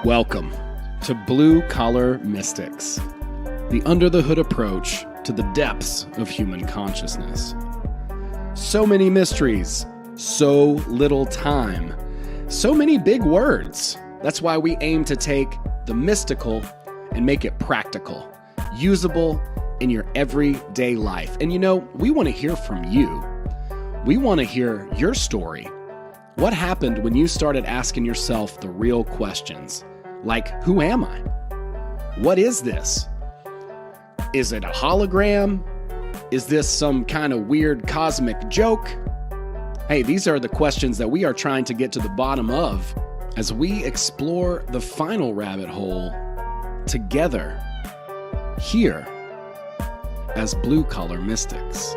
Welcome to Blue Collar Mystics, the under-the-hood approach to the depths of human consciousness. So many mysteries, so little time, so many big words. That's why we aim to take the mystical and make it practical, usable in your everyday life. And you know, we want to hear from you. We want to hear your story. What happened when you started asking yourself the real questions? Like, who am I? What is this? Is it a hologram? Is this some kind of weird cosmic joke? Hey, these are the questions that we are trying to get to the bottom of as we explore the final rabbit hole together here as Blue Collar Mystics.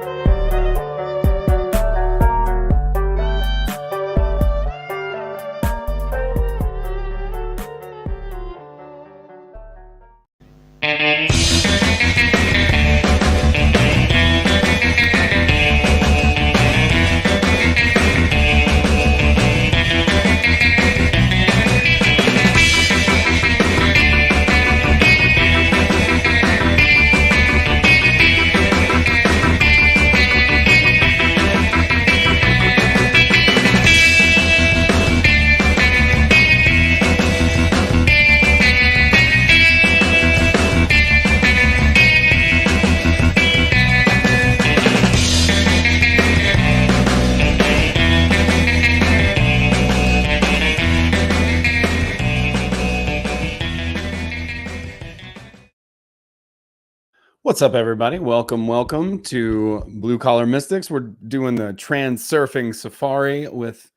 What's up, everybody? Welcome to Blue Collar Mystics. We're doing the Transurfing Safari with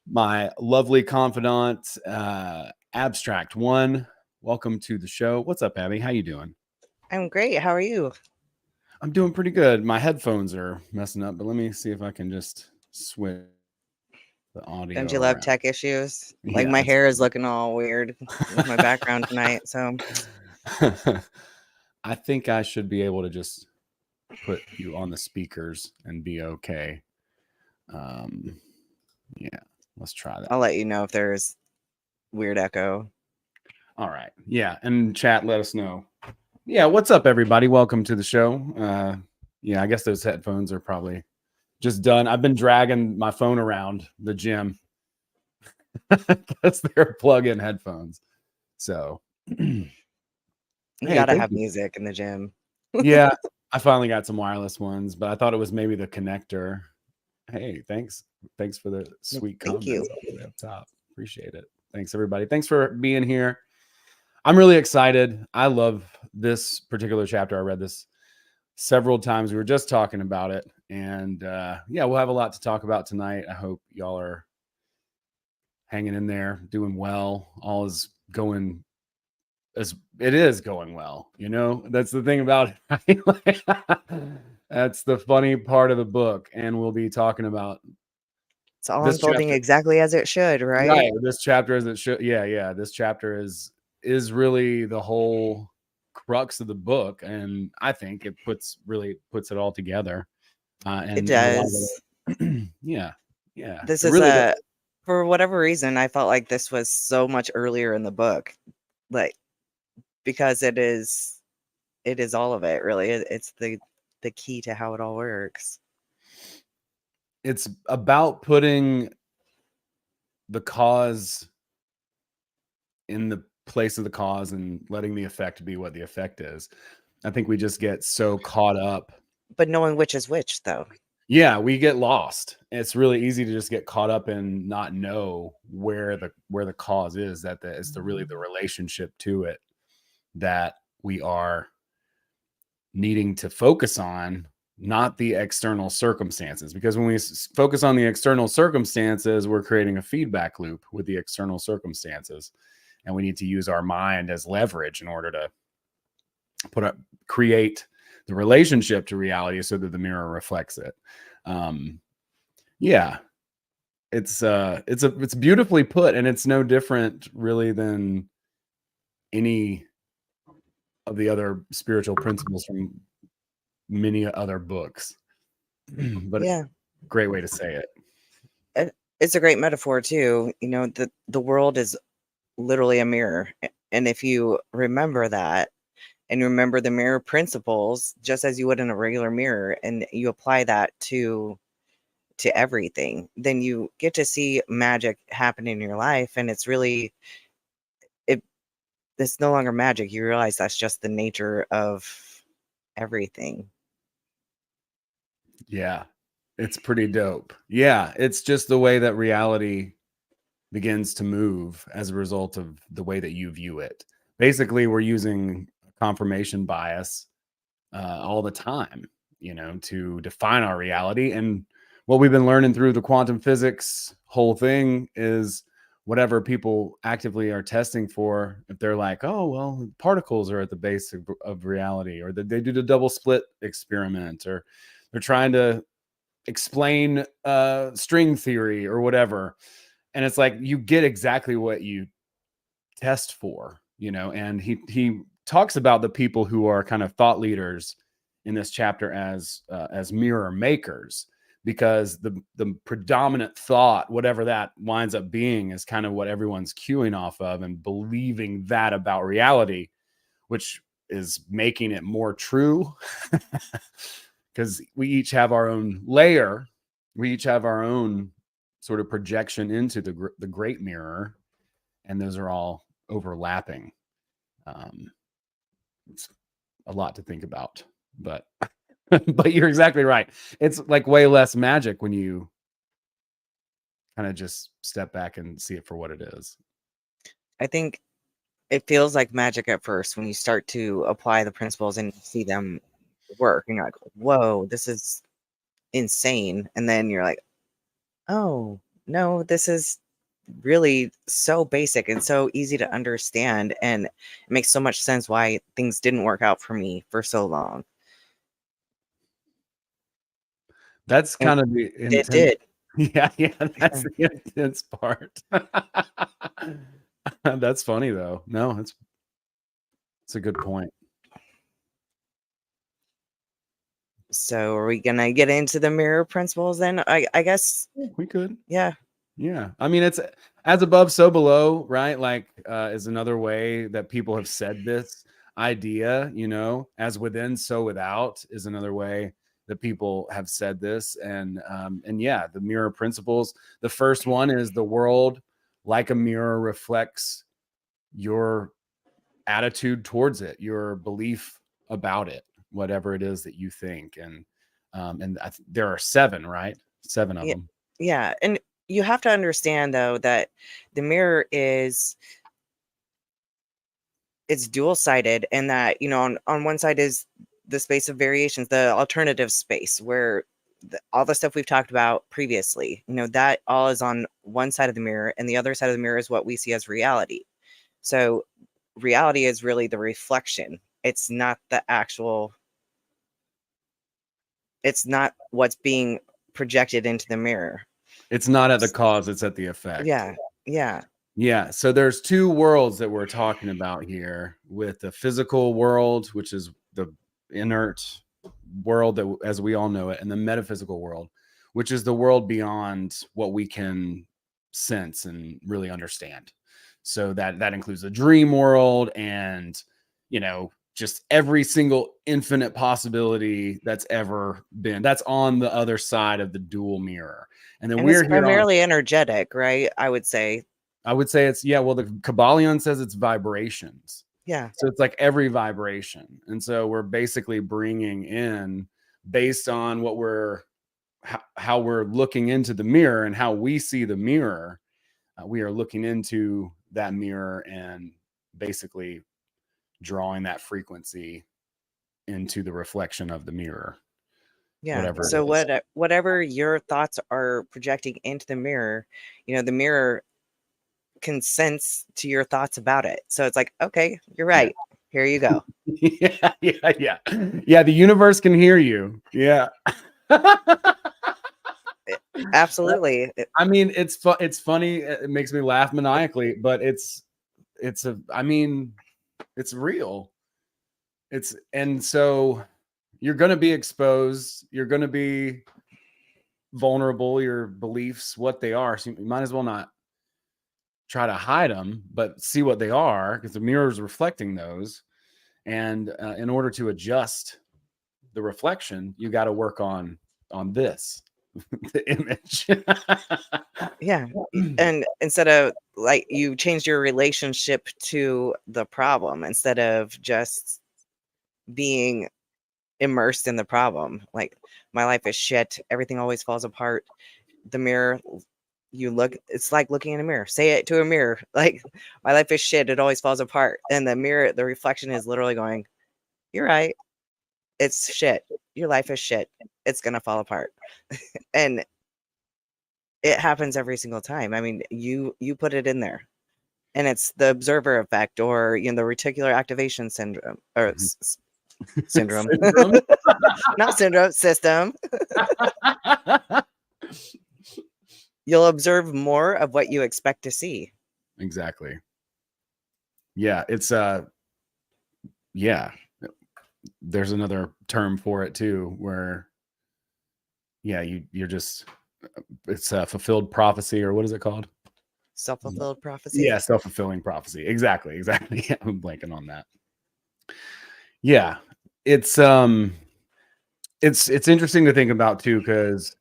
my lovely confidant, Abbstract1. Welcome to the show. What's up, Abbie? How you doing? I'm great. How are you? I'm doing pretty good. My headphones are messing up, but let me see if I can just switch the audio. Don't you love around. Tech issues? Like Yeah, my hair is looking all weird with my background tonight. So I think I should be able to just put you on the speakers and be okay. Yeah, let's try that. I'll let you know if there's weird echo. All right. Yeah. And chat, let us know. Yeah. What's up, everybody? Welcome to the show. Yeah, I guess those headphones are probably just done. I've been dragging my phone around the gym because they're plug-in headphones. So You hey, gotta thank have you. music in the gym. Yeah, I finally got some wireless ones, but I thought it was maybe the connector. Hey, thanks for the sweet Thank comments you. all the way up top. Appreciate it. Thanks, everybody. Thanks for being here. I'm really excited. I love this particular chapter. I read this several times. We were just talking about it, and yeah, we'll have a lot to talk about tonight. I hope y'all are hanging in there, doing well. All is going as it is going well. You know, that's the thing about it. Right? That's the funny part of the book, and we'll be talking about It's all this unfolding chapter exactly as it should, right? Right. This chapter as it should. Yeah. This chapter is really the whole crux of the book, and I think it really puts it all together. And It does. yeah. This It is really does. for whatever reason, I felt like this was so much earlier in the book. Like, because it is all of it, really. It's the key to how it all works. It's about putting the cause in the place of the cause and letting the effect be what the effect is. I think we just get so caught up. But knowing which is which, though. Yeah, we get lost. It's really easy to just get caught up and not know where the cause is. That it's really the relationship to it that we are needing to focus on, not the external circumstances. Because when we focus on the external circumstances, we're creating a feedback loop with the external circumstances, and we need to use our mind as leverage in order to create the relationship to reality so that the mirror reflects it. Yeah, it's beautifully put, and it's no different really than any of the other spiritual principles from many other books. But Yeah, great way to say it. it's a great metaphor too. You know, the world is literally a mirror. And if you remember that and remember the mirror principles, just as you would in a regular mirror, and you apply that to everything, then you get to see magic happen in your life. And it's really, it's no longer magic. You realize that's just the nature of everything. Yeah, it's pretty dope. Yeah, it's just the way that reality begins to move as a result of the way that you view it. Basically, we're using confirmation bias all the time, to define our reality. And what we've been learning through the quantum physics whole thing is whatever people actively are testing for, if they're like, oh, well, particles are at the base of reality, or that they do the double split experiment, or they're trying to explain string theory or whatever. And it's like, you get exactly what you test for, and he talks about the people who are kind of thought leaders in this chapter as mirror makers, because the predominant thought, whatever that winds up being, is kind of what everyone's queuing off of and believing that about reality, which is making it more true because we each have our own layer, we each have our own sort of projection into the great mirror, and those are all overlapping. It's a lot to think about, but but you're exactly right. It's like way less magic when you kind of just step back and see it for what it is. I think it feels like magic at first when you start to apply the principles and see them work. And you're like, whoa, this is insane. And then you're like, oh, no, this is really so basic and so easy to understand. And it makes so much sense why things didn't work out for me for so long. That's And kind of the it intense. did. Yeah, that's the intense part. That's funny though. No, it's a good point. So are we gonna get into the mirror principles then? I guess We could. yeah. Yeah. I mean, it's as above, so below, right? Like, is another way that people have said this idea, as within, so without is another way that people have said this. And yeah, the mirror principles. The first one is the world, like a mirror, reflects your attitude towards it, your belief about it, whatever it is that you think. And there are 7, right? 7 of Yeah. them. Yeah. And you have to understand though that the mirror is, it's dual-sided, and that, on one side is the space of variations, the alternative space, where all the stuff we've talked about previously, that all is on one side of the mirror, and the other side of the mirror is what we see as reality. So reality is really the reflection. It's not the actual, it's not what's being projected into the mirror. It's not at the cause, it's at the effect. Yeah. Yeah. Yeah. So there's 2 worlds that we're talking about here, with the physical world, which is the inert world that, as we all know it, and the metaphysical world, which is the world beyond what we can sense and really understand. So that includes the dream world and, just every single infinite possibility that's ever been. That's on the other side of the dual mirror. And then And it's we're here on, primarily energetic, right? I would say it's, yeah, well, the Kabbalion says it's vibrations. yeah. So it's like every vibration. And so we're basically bringing in, based on what how we're looking into the mirror and how we see the mirror, we are looking into that mirror and basically drawing that frequency into the reflection of the mirror. Yeah. Whatever So it is. whatever your thoughts are projecting into the mirror, the mirror can sense to your thoughts about it. So it's like, okay, you're right. Yeah. Here you go. Yeah. The universe can hear you. Yeah. Absolutely. I mean, it's funny. It makes me laugh maniacally, but it's real. And so you're going to be exposed. You're going to be vulnerable, your beliefs, what they are. So you might as well not try to hide them, but see what they are, because the mirror is reflecting those. And in order to adjust the reflection, you got to work on this, the image. Yeah. And instead of like, you changed your relationship to the problem instead of just being immersed in the problem. Like, my life is shit. Everything always falls apart. The mirror, you look, it's like looking in a mirror. Say it to a mirror. Like, my life is shit. It always falls apart. And the mirror, the reflection is literally going, you're right. It's shit. Your life is shit. It's going to fall apart. And it happens every single time. I mean, you put it in there. And it's the observer effect, or the reticular activation syndrome, or syndrome. Not syndrome, system. You'll observe more of what you expect to see. Exactly. Yeah, it's yeah. There's another term for it too, where you're just, it's a fulfilled prophecy, or what is it called? Self-fulfilled prophecy. Yeah, self-fulfilling prophecy. Exactly. Yeah, I'm blanking on that. Yeah, it's interesting to think about too, because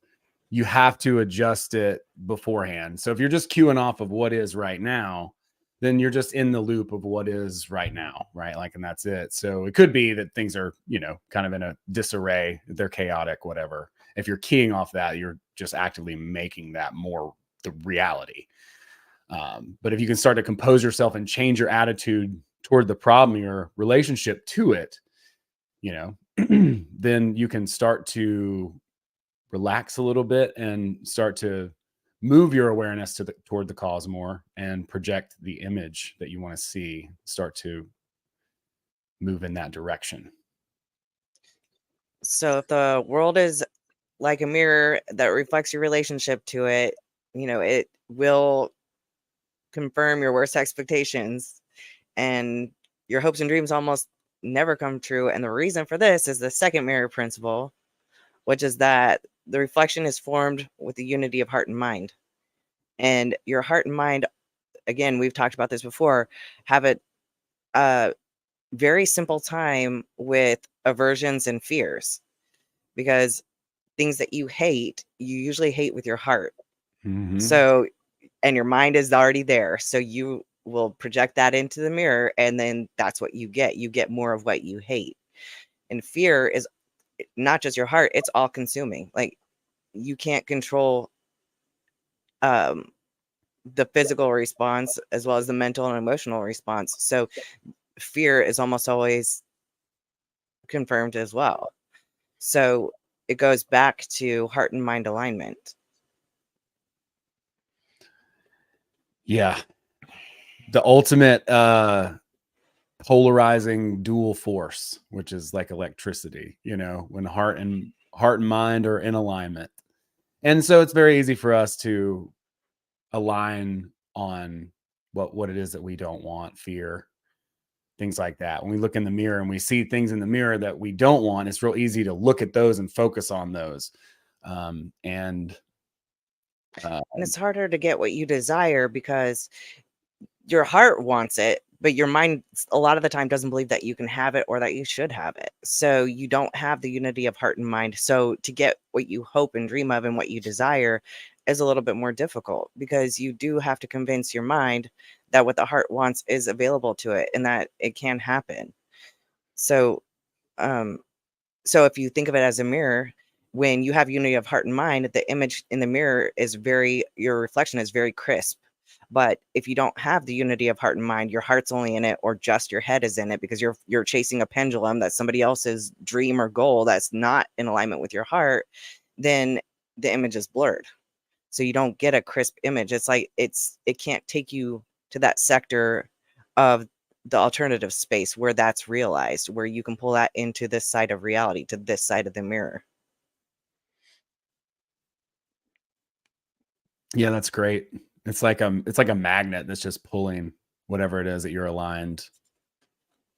you have to adjust it beforehand. So if you're just queuing off of what is right now, then you're just in the loop of what is right now, right? Like, and that's it. So it could be that things are, kind of in a disarray, they're chaotic, whatever. If you're keying off that, you're just actively making that more the reality. But if you can start to compose yourself and change your attitude toward the problem, your relationship to it, then you can start to relax a little bit and start to move your awareness toward the cause more, and project the image that you want to see, start to move in that direction. So if the world is like a mirror that reflects your relationship to it, it will confirm your worst expectations, and your hopes and dreams almost never come true. And the reason for this is the second mirror principle, which is that the reflection is formed with the unity of heart and mind. And your heart and mind, again, we've talked about this before, have a very simple time with aversions and fears, because things that you hate, you usually hate with your heart. Mm-hmm. So, and your mind is already there. So you will project that into the mirror, and then that's what you get. You get more of what you hate. And fear is not just your heart, it's all consuming. Like, you can't control the physical response as well as the mental and emotional response. So fear is almost always confirmed as well. So it goes back to heart and mind alignment. Yeah. The ultimate polarizing dual force, which is like electricity, when heart and mind are in alignment. And so it's very easy for us to align on what it is that we don't want, fear, things like that. When we look in the mirror and we see things in the mirror that we don't want, it's real easy to look at those and focus on those. And it's harder to get what you desire because your heart wants it, but your mind a lot of the time doesn't believe that you can have it or that you should have it. So you don't have the unity of heart and mind. So to get what you hope and dream of and what you desire is a little bit more difficult, because you do have to convince your mind that what the heart wants is available to it and that it can happen. So, so if you think of it as a mirror, when you have unity of heart and mind, the image in the mirror is your reflection is very crisp. But if you don't have the unity of heart and mind, your heart's only in it, or just your head is in it, because you're chasing a pendulum that's somebody else's dream or goal that's not in alignment with your heart, then the image is blurred. So you don't get a crisp image. It's like it can't take you to that sector of the alternative space where that's realized, where you can pull that into this side of reality, to this side of the mirror. Yeah, that's great. It's like a magnet that's just pulling whatever it is that you're aligned.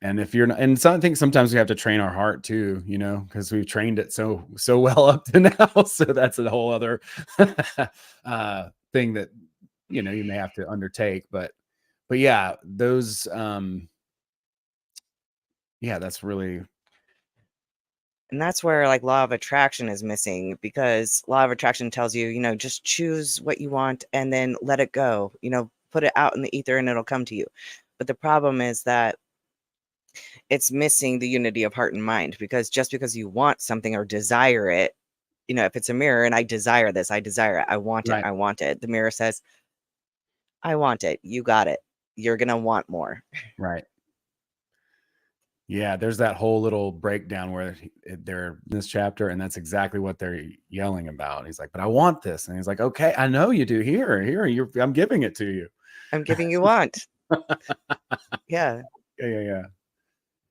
And if you're not, and so I think sometimes we have to train our heart too, because we've trained it so well up to now. So that's a whole other thing that you know, you may have to undertake, but yeah, those, yeah, that's really, And that's where like law of attraction is missing, because law of attraction tells you, you know, just choose what you want and then let it go, you know, put it out in the ether and it'll come to you. But the problem is that it's missing the unity of heart and mind, because just because you want something or desire it, you know, if it's a mirror and I desire this, I desire it, I want it, right, I want it. The mirror says, I want it, you got it. You're going to want more. right. Yeah, there's that whole little breakdown where they're in this chapter, and that's exactly what they're yelling about. He's like, "But I want this," and he's like, "Okay, I know you do. Here, I'm giving it to you." I'm giving you want. Yeah. Yeah.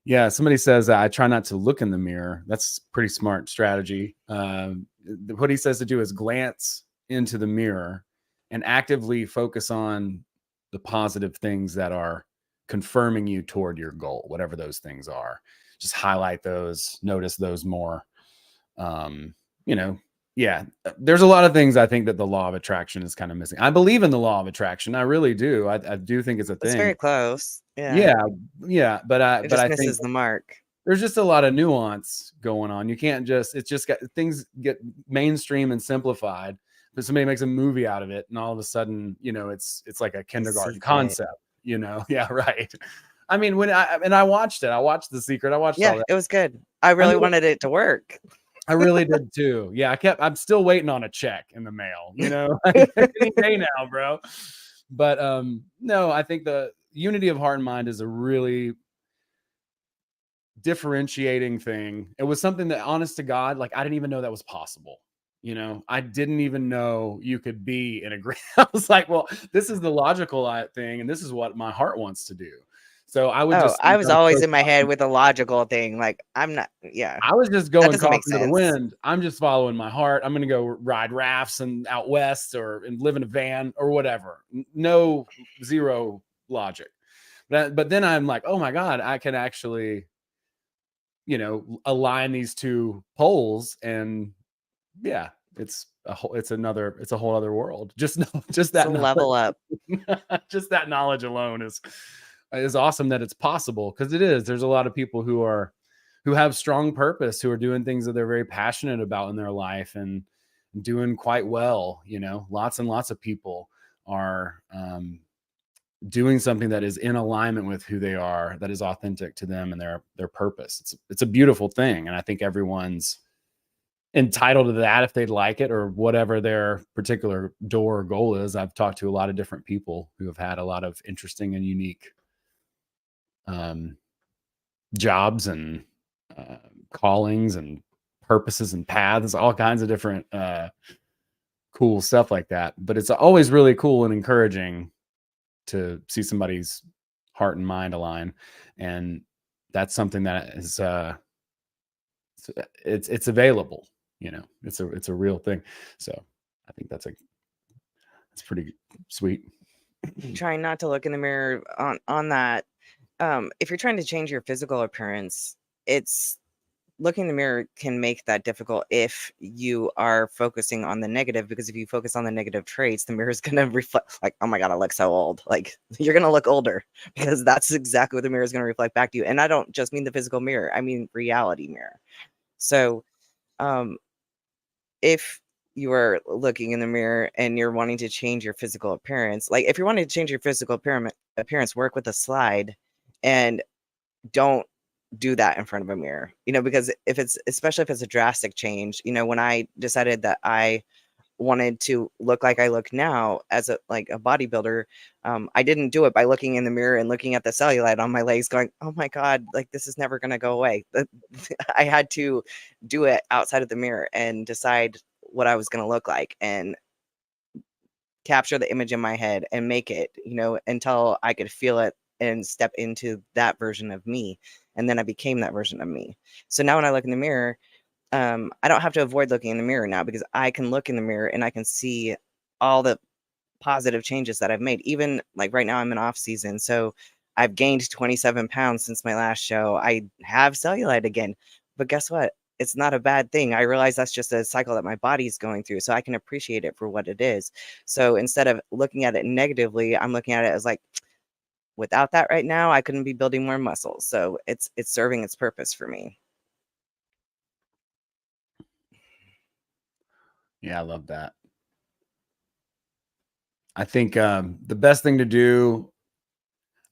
Yeah, somebody says, I try not to look in the mirror. That's pretty smart strategy. What he says to do is glance into the mirror and actively focus on the positive things that are confirming you toward your goal, whatever those things are. Just highlight those, notice those more. You know, yeah, there's a lot of things I think that the law of attraction is kind of missing. I believe in the law of attraction. I really do. I do think it's a It's thing. very close. Yeah. Yeah, but It I just think misses the mark. there's just a lot of nuance going on. You can't just, it's just got, things get mainstream and simplified, but somebody makes a movie out of it, and all of a sudden, you know, it's like a The kindergarten Secret. concept, you know? Yeah, right. I mean, I watched it, I watched The Secret, I watched all Yeah, that. it was good. I I really mean, wanted it to work. I really did too. Yeah, I'm still waiting on a check in the mail, you know, any day now, bro. But no, I think the unity of heart and mind is a really differentiating thing. It was something that, honest to God, like I didn't even know that was possible. You know, I didn't even know you could be in agreement. I was like, well, this is the logical thing, and this is what my heart wants to do. So I would Oh, just I was go always throw in my head with a logical thing. Like, I'm not, yeah, I was just that going doesn't make caution to the sense. wind. I'm just following my heart. I'm going to go ride rafts and out west and live in a van or whatever. No, zero logic. But then I'm like, oh my God, I can actually, you know, align these two poles, and yeah, it's a whole other world. Just It's that a knowledge, level up. just that knowledge alone is awesome, that it's possible, because it is. There's a lot of people who have strong purpose, who are doing things that they're very passionate about in their life and doing quite well. You know, lots and lots of people are doing something that is in alignment with who they are, that is authentic to them and their purpose. It's a beautiful thing, and I think everyone's entitled to that if they'd like it, or whatever their particular door or goal is. I've talked to a lot of different people who have had a lot of interesting and unique jobs and callings and purposes and paths, all kinds of different cool stuff like that. But it's always really cool and encouraging to see somebody's heart and mind align, and that's something that is it's available. You know, it's a real thing. So I think that's pretty sweet. Trying not to look in the mirror on that. If you're trying to change your physical appearance, it's looking in the mirror can make that difficult if you are focusing on the negative, because if you focus on the negative traits, the mirror is going to reflect like, oh my God, I look so old. Like, you're going to look older, because that's exactly what the mirror is going to reflect back to you. And I don't just mean the physical mirror, I mean reality mirror. So if you are looking in the mirror and you're wanting to change your physical appearance, like if you're wanting to change your physical appearance, work with a slide, and don't do that in front of a mirror, you know, because especially if it's a drastic change, you know, when I decided that I wanted to look like I look now as a bodybuilder, I didn't do it by looking in the mirror and looking at the cellulite on my legs going, oh my God, like this is never going to go away. I had to do it outside of the mirror and decide what I was going to look like and capture the image in my head and make it, you know, until I could feel it and step into that version of me. And then I became that version of me. So now when I look in the mirror, I don't have to avoid looking in the mirror now, because I can look in the mirror and I can see all the positive changes that I've made. Even like right now, I'm in off season. So I've gained 27 pounds since my last show. I have cellulite again. But guess what? it's not a bad thing. I realize that's just a cycle that my body's going through, so I can appreciate it for what it is. So instead of looking at it negatively, I'm looking at it as like, without that right now, I couldn't be building more muscles. So it's serving its purpose for me. Yeah, I love that. I think the best thing to do,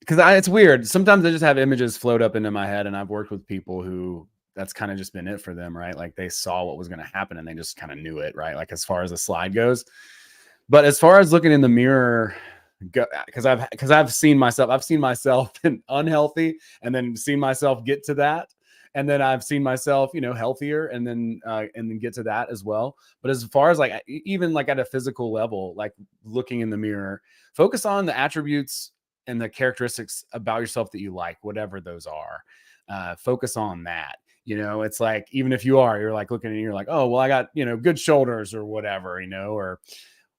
because it's weird. Sometimes I just have images float up into my head, and I've worked with people who that's kind of just been it for them, right? Like they saw what was going to happen and they just kind of knew it, right? Like as far as the slide goes. But as far as looking in the mirror, because I've seen myself in unhealthy, and then seen myself get to that, and then I've seen myself, healthier, and then get to that as well. But as far as like even like at a physical level, like looking in the mirror, focus on the attributes and the characteristics about yourself that you like, whatever those are. Focus on that. It's like, even if you're like looking and you're like, oh, well, I got, good shoulders or whatever, or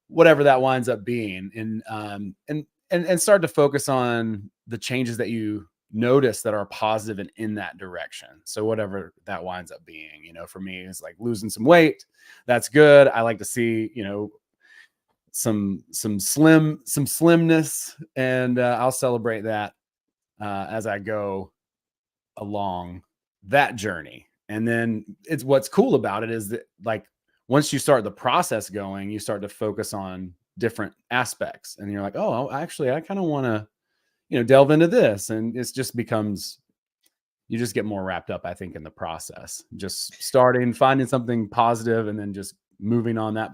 whatever that winds up being, and start to focus on the changes that you notice that are positive and in that direction. So whatever that winds up being, for me, is like losing some weight. That's good. I like to see, some slimness, and I'll celebrate that as I go along that journey. And then it's what's cool about it is that, like, once you start the process going, you start to focus on different aspects, and you're like, oh, actually, I kind of want to, delve into this. And it just becomes, you just get more wrapped up, I think, in the process, just starting, finding something positive, and then just moving on that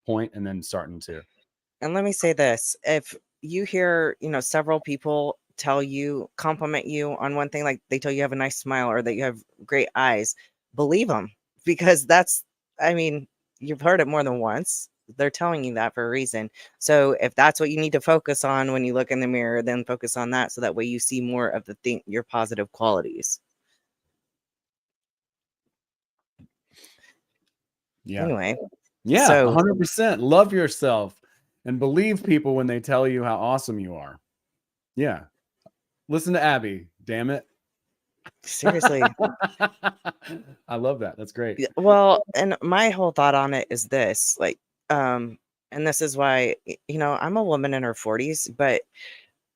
point, and then starting to. And let me say this, if you hear, several people compliment you on one thing, like they tell you have a nice smile or that you have great eyes, believe them, because you've heard it more than once. They're telling you that for a reason. So if that's what you need to focus on when you look in the mirror, then focus on that. So that way you see more of your positive qualities. Yeah. Anyway. Yeah. So 100%. Love yourself and believe people when they tell you how awesome you are. Yeah. Listen to Abbie, damn it. seriously. I love that. That's great. Well, and my whole thought on it is this, like, and this is why, I'm a woman in her 40s, but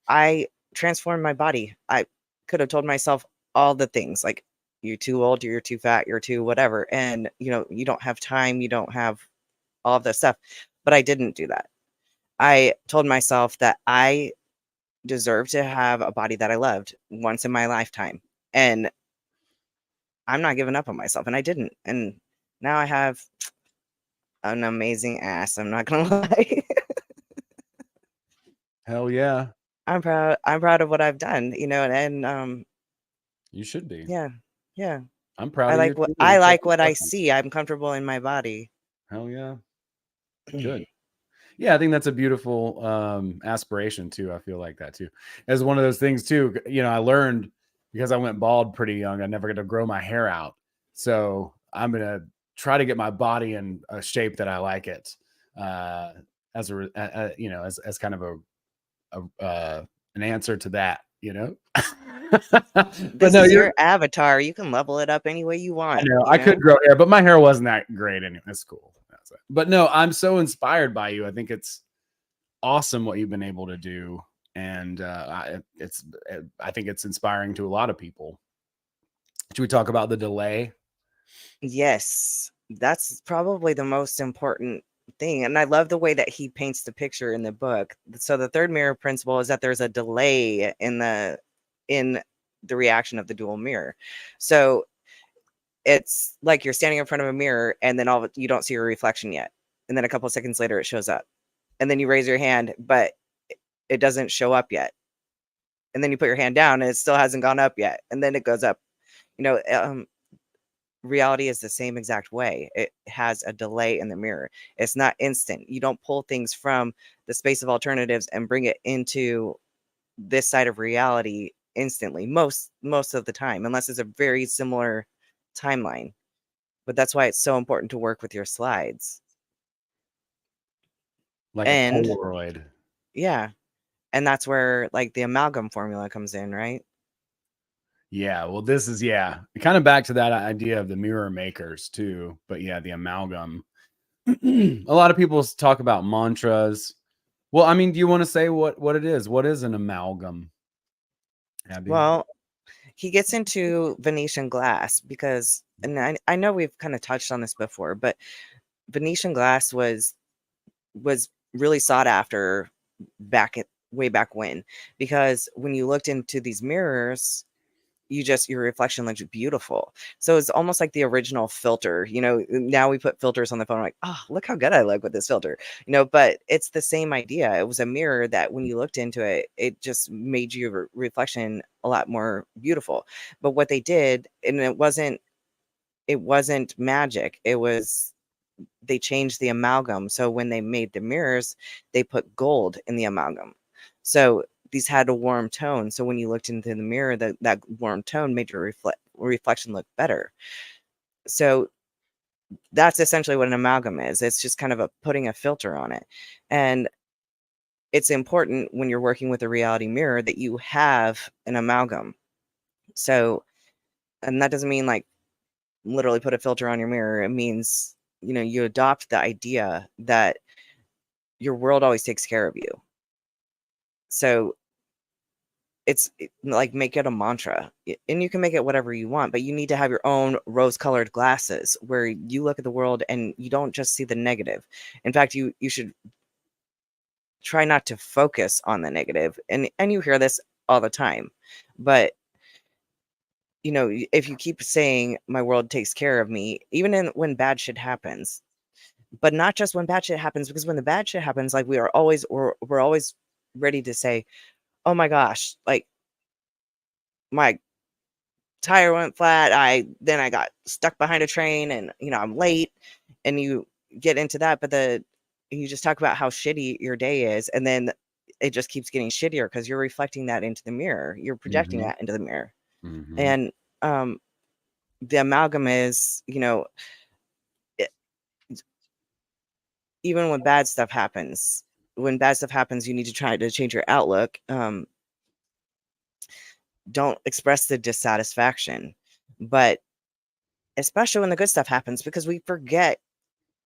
I transformed my body. I could have told myself all the things, like, you're too old, you're too fat, you're too whatever. And, you don't have time, you don't have all of this stuff. But I didn't do that. I told myself that I deserve to have a body that I loved once in my lifetime. And I'm not giving up on myself. And I didn't. And now I have an amazing ass. I'm not going to lie. Hell yeah. I'm proud of what I've done, and You should be. yeah. Yeah. I'm proud I of you. like what I see. I'm comfortable in my body. Hell yeah. Good. Yeah, I think that's a beautiful aspiration too. I feel like that too. As one of those things too, I learned, because I went bald pretty young, I never got to grow my hair out. So I'm going to try to get my body in a shape that I like it, as as kind of an answer to that, But This no, is your avatar. You can level it up any way you want. I know I could grow hair, but my hair wasn't that great anyway. That's cool. That's it. But no, I'm so inspired by you. I think it's awesome what you've been able to do, and I think it's inspiring to a lot of people. Should we talk about the delay? Yes, that's probably the most important thing. And I love the way that he paints the picture in the book. So the third mirror principle is that there's a delay in the reaction of the dual mirror. So it's like you're standing in front of a mirror, and then you don't see your reflection yet. And then a couple of seconds later, it shows up. And then you raise your hand, but it doesn't show up yet. And then you put your hand down, and it still hasn't gone up yet. And then it goes up. Reality is the same exact way. It has a delay in the mirror. It's not instant. You don't pull things from the space of alternatives and bring it into this side of reality instantly, most of the time, unless it's a very similar timeline. But that's why it's so important to work with your slides. Like a Polaroid. Yeah. And that's where, like, the amalgam formula comes in, right? Yeah, well, this is kind of back to that idea of the mirror makers too. But yeah, the amalgam. A lot of people talk about mantras. Well, I mean, do you want to say what it is? What is an amalgam, Abbie? Well, he gets into Venetian glass because, and I know we've kind of touched on this before, but Venetian glass was really sought after way back when, because when you looked into these mirrors, your reflection looks beautiful. So it's almost like the original filter. Now we put filters on the phone, like, oh, look how good I look with this filter. But it's the same idea. It was a mirror that when you looked into it, it just made your reflection a lot more beautiful. But what they did, and it wasn't magic. They changed the amalgam. So when they made the mirrors, they put gold in the amalgam. So these had a warm tone. So when you looked into the mirror, that warm tone made your reflection look better. So that's essentially what an amalgam is. It's just kind of putting a filter on it. And it's important when you're working with a reality mirror that you have an amalgam. So, and that doesn't mean like literally put a filter on your mirror. It means, you adopt the idea that your world always takes care of you. So like, make it a mantra, and you can make it whatever you want, but you need to have your own rose-colored glasses where you look at the world and you don't just see the negative. In fact, you should try not to focus on the negative. And you hear this all the time, but if you keep saying my world takes care of me, even when bad shit happens, but not just when bad shit happens, because when the bad shit happens, like, we're always ready to say, oh my gosh, like, my tire went flat, then I got stuck behind a train, and I'm late, and you get into that. But you just talk about how shitty your day is, and then it just keeps getting shittier because you're reflecting that into the mirror, you're projecting Mm-hmm. that into the mirror. Mm-hmm. And the amalgam is, it, even when bad stuff happens, you need to try to change your outlook. Don't express the dissatisfaction, but especially when the good stuff happens, because we forget,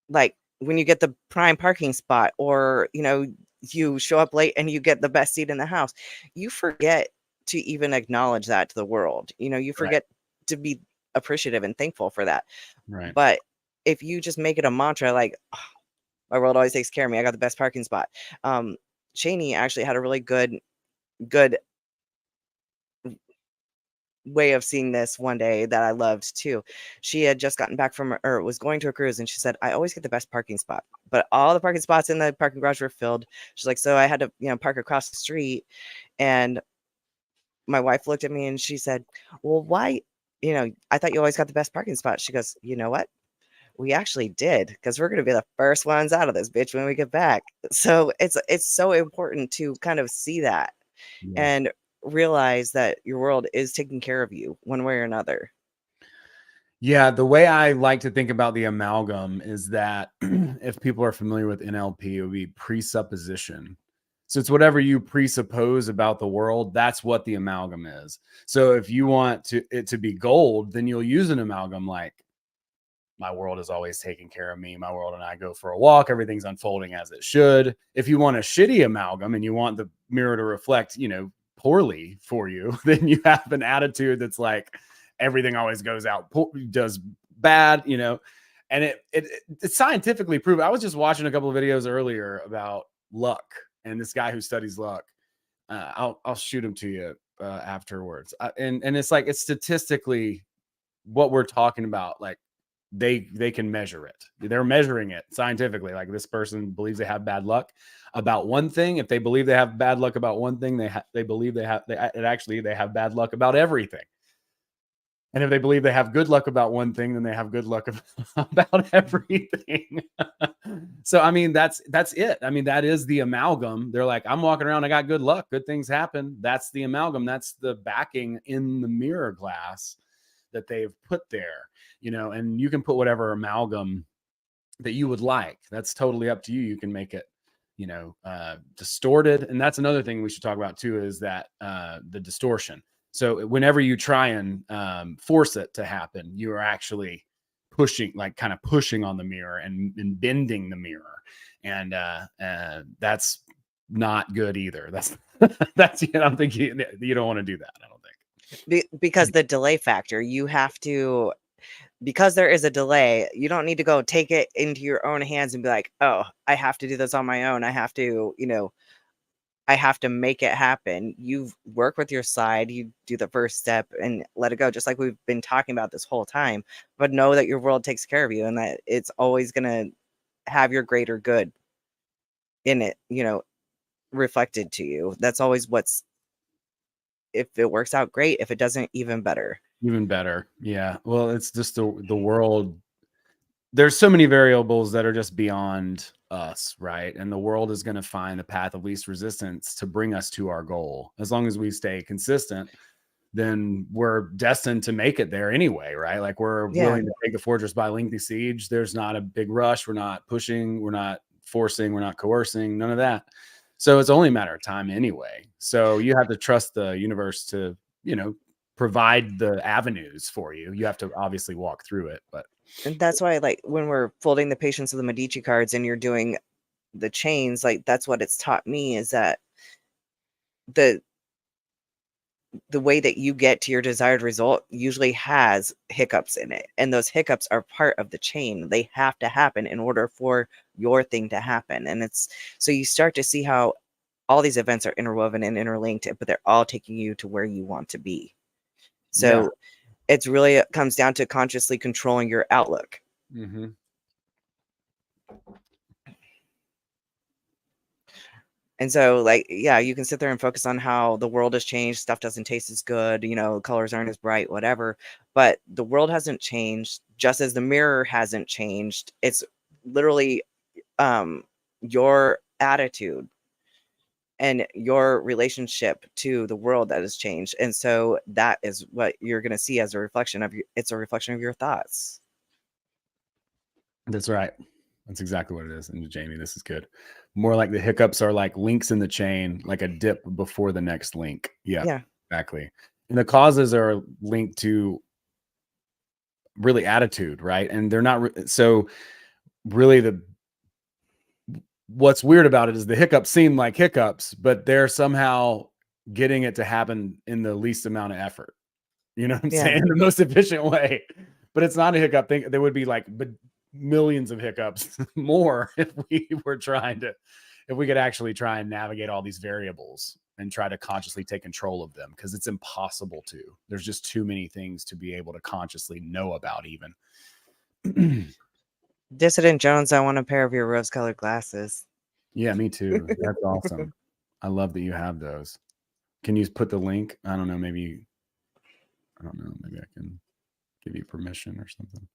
like, when you get the prime parking spot, or you show up late and you get the best seat in the house, you forget to even acknowledge that to the world. You Right. forget to be appreciative and thankful for that. Right. But if you just make it a mantra, like, "Oh, my world always takes care of me, I got the best parking spot." Cheney actually had a really good way of seeing this one day that I loved too. She had just gotten back or was going to a cruise, and she said, I always get the best parking spot, but all the parking spots in the parking garage were filled. She's like, so I had to, park across the street. And my wife looked at me and she said, well, why, I thought you always got the best parking spot. She goes, you know what? We actually did, because we're going to be the first ones out of this bitch when we get back. So it's so important to kind of see that Yeah. and realize that your world is taking care of you one way or another. Yeah, the way I like to think about the amalgam is that if people are familiar with NLP, it would be presupposition. So it's whatever you presuppose about the world, that's what the amalgam is. So if you want it to be gold, then you'll use an amalgam like, my world is always taking care of me. My world and I go for a walk. Everything's unfolding as it should. If you want a shitty amalgam and you want the mirror to reflect, poorly for you, then you have an attitude that's like, everything always does bad, and it's scientifically proven. I was just watching a couple of videos earlier about luck, and this guy who studies luck. I'll shoot him to you afterwards. And it's like, it's statistically what we're talking about. Like, they can measure it. They're measuring it scientifically. Like, this person believes they have bad luck about one thing. If they believe they have bad luck about one thing, they believe they have bad luck about everything. And if they believe they have good luck about one thing, then they have good luck about everything. So, I mean, that's it. I mean, that is the amalgam. They're like, I'm walking around, I got good luck, good things happen. That's the amalgam. That's the backing in the mirror glass that they've put there, and you can put whatever amalgam that you would like. That's totally up to you. You can make it, distorted. And that's another thing we should talk about too, is that the distortion. So whenever you try and force it to happen, you are actually pushing, like kind of pushing on the mirror and bending the mirror. And that's not good either. That's, I don't think you don't want to do that. I don't think. Because the delay factor, you have to, because there is a delay, you don't need to go take it into your own hands and be like, oh, I have to do this on my own. I have to, I have to make it happen. You work with your side, you do the first step and let it go, just like we've been talking about this whole time. But know that your world takes care of you and that it's always going to have your greater good in it, reflected to you. That's always what's, if it works out, great. If it doesn't, even better. Even better. Yeah. Well, it's just the world. There's so many variables that are just beyond us, right? And the world is going to find the path of least resistance to bring us to our goal. As long as we stay consistent, then we're destined to make it there anyway, right? Like we're willing to take the fortress by lengthy siege. There's not a big rush. We're not pushing. We're not forcing. We're not coercing. None of that. So it's only a matter of time anyway. So you have to trust the universe to, provide the avenues for you. You have to obviously walk through it, but. And that's why, like, when we're folding the Patience of the Medici cards and you're doing the chains, like, that's what it's taught me, is that the way that you get to your desired result usually has hiccups in it. And those hiccups are part of the chain. They have to happen in order for your thing to happen. And so you start to see how all these events are interwoven and interlinked, but they're all taking you to where you want to be. So it's really, it comes down to consciously controlling your outlook. Mm-hmm. And so, like, yeah, you can sit there and focus on how the world has changed. Stuff doesn't taste as good, colors aren't as bright, whatever. But the world hasn't changed, just as the mirror hasn't changed. It's literally your attitude and your relationship to the world that has changed. And so that is what you're going to see as a reflection of it's a reflection of your thoughts. That's right. That's exactly what it is. And Jamie, this is good. More like the hiccups are like links in the chain, like a dip before the next link. Yeah, exactly. And the causes are linked to really attitude, right? And they're not so really what's weird about it is the hiccups seem like hiccups, but they're somehow getting it to happen in the least amount of effort. You know what I'm saying? The most efficient way. But it's not a hiccup thing. There would be like millions of hiccups more if we could actually try and navigate all these variables and try to consciously take control of them, because it's impossible to. There's just too many things to be able to consciously know about even. Dissident Jones, I want a pair of your rose-colored glasses. Yeah, me too. That's awesome. I love that you have those. Can you put the link? I don't know. Maybe I can give you permission or something.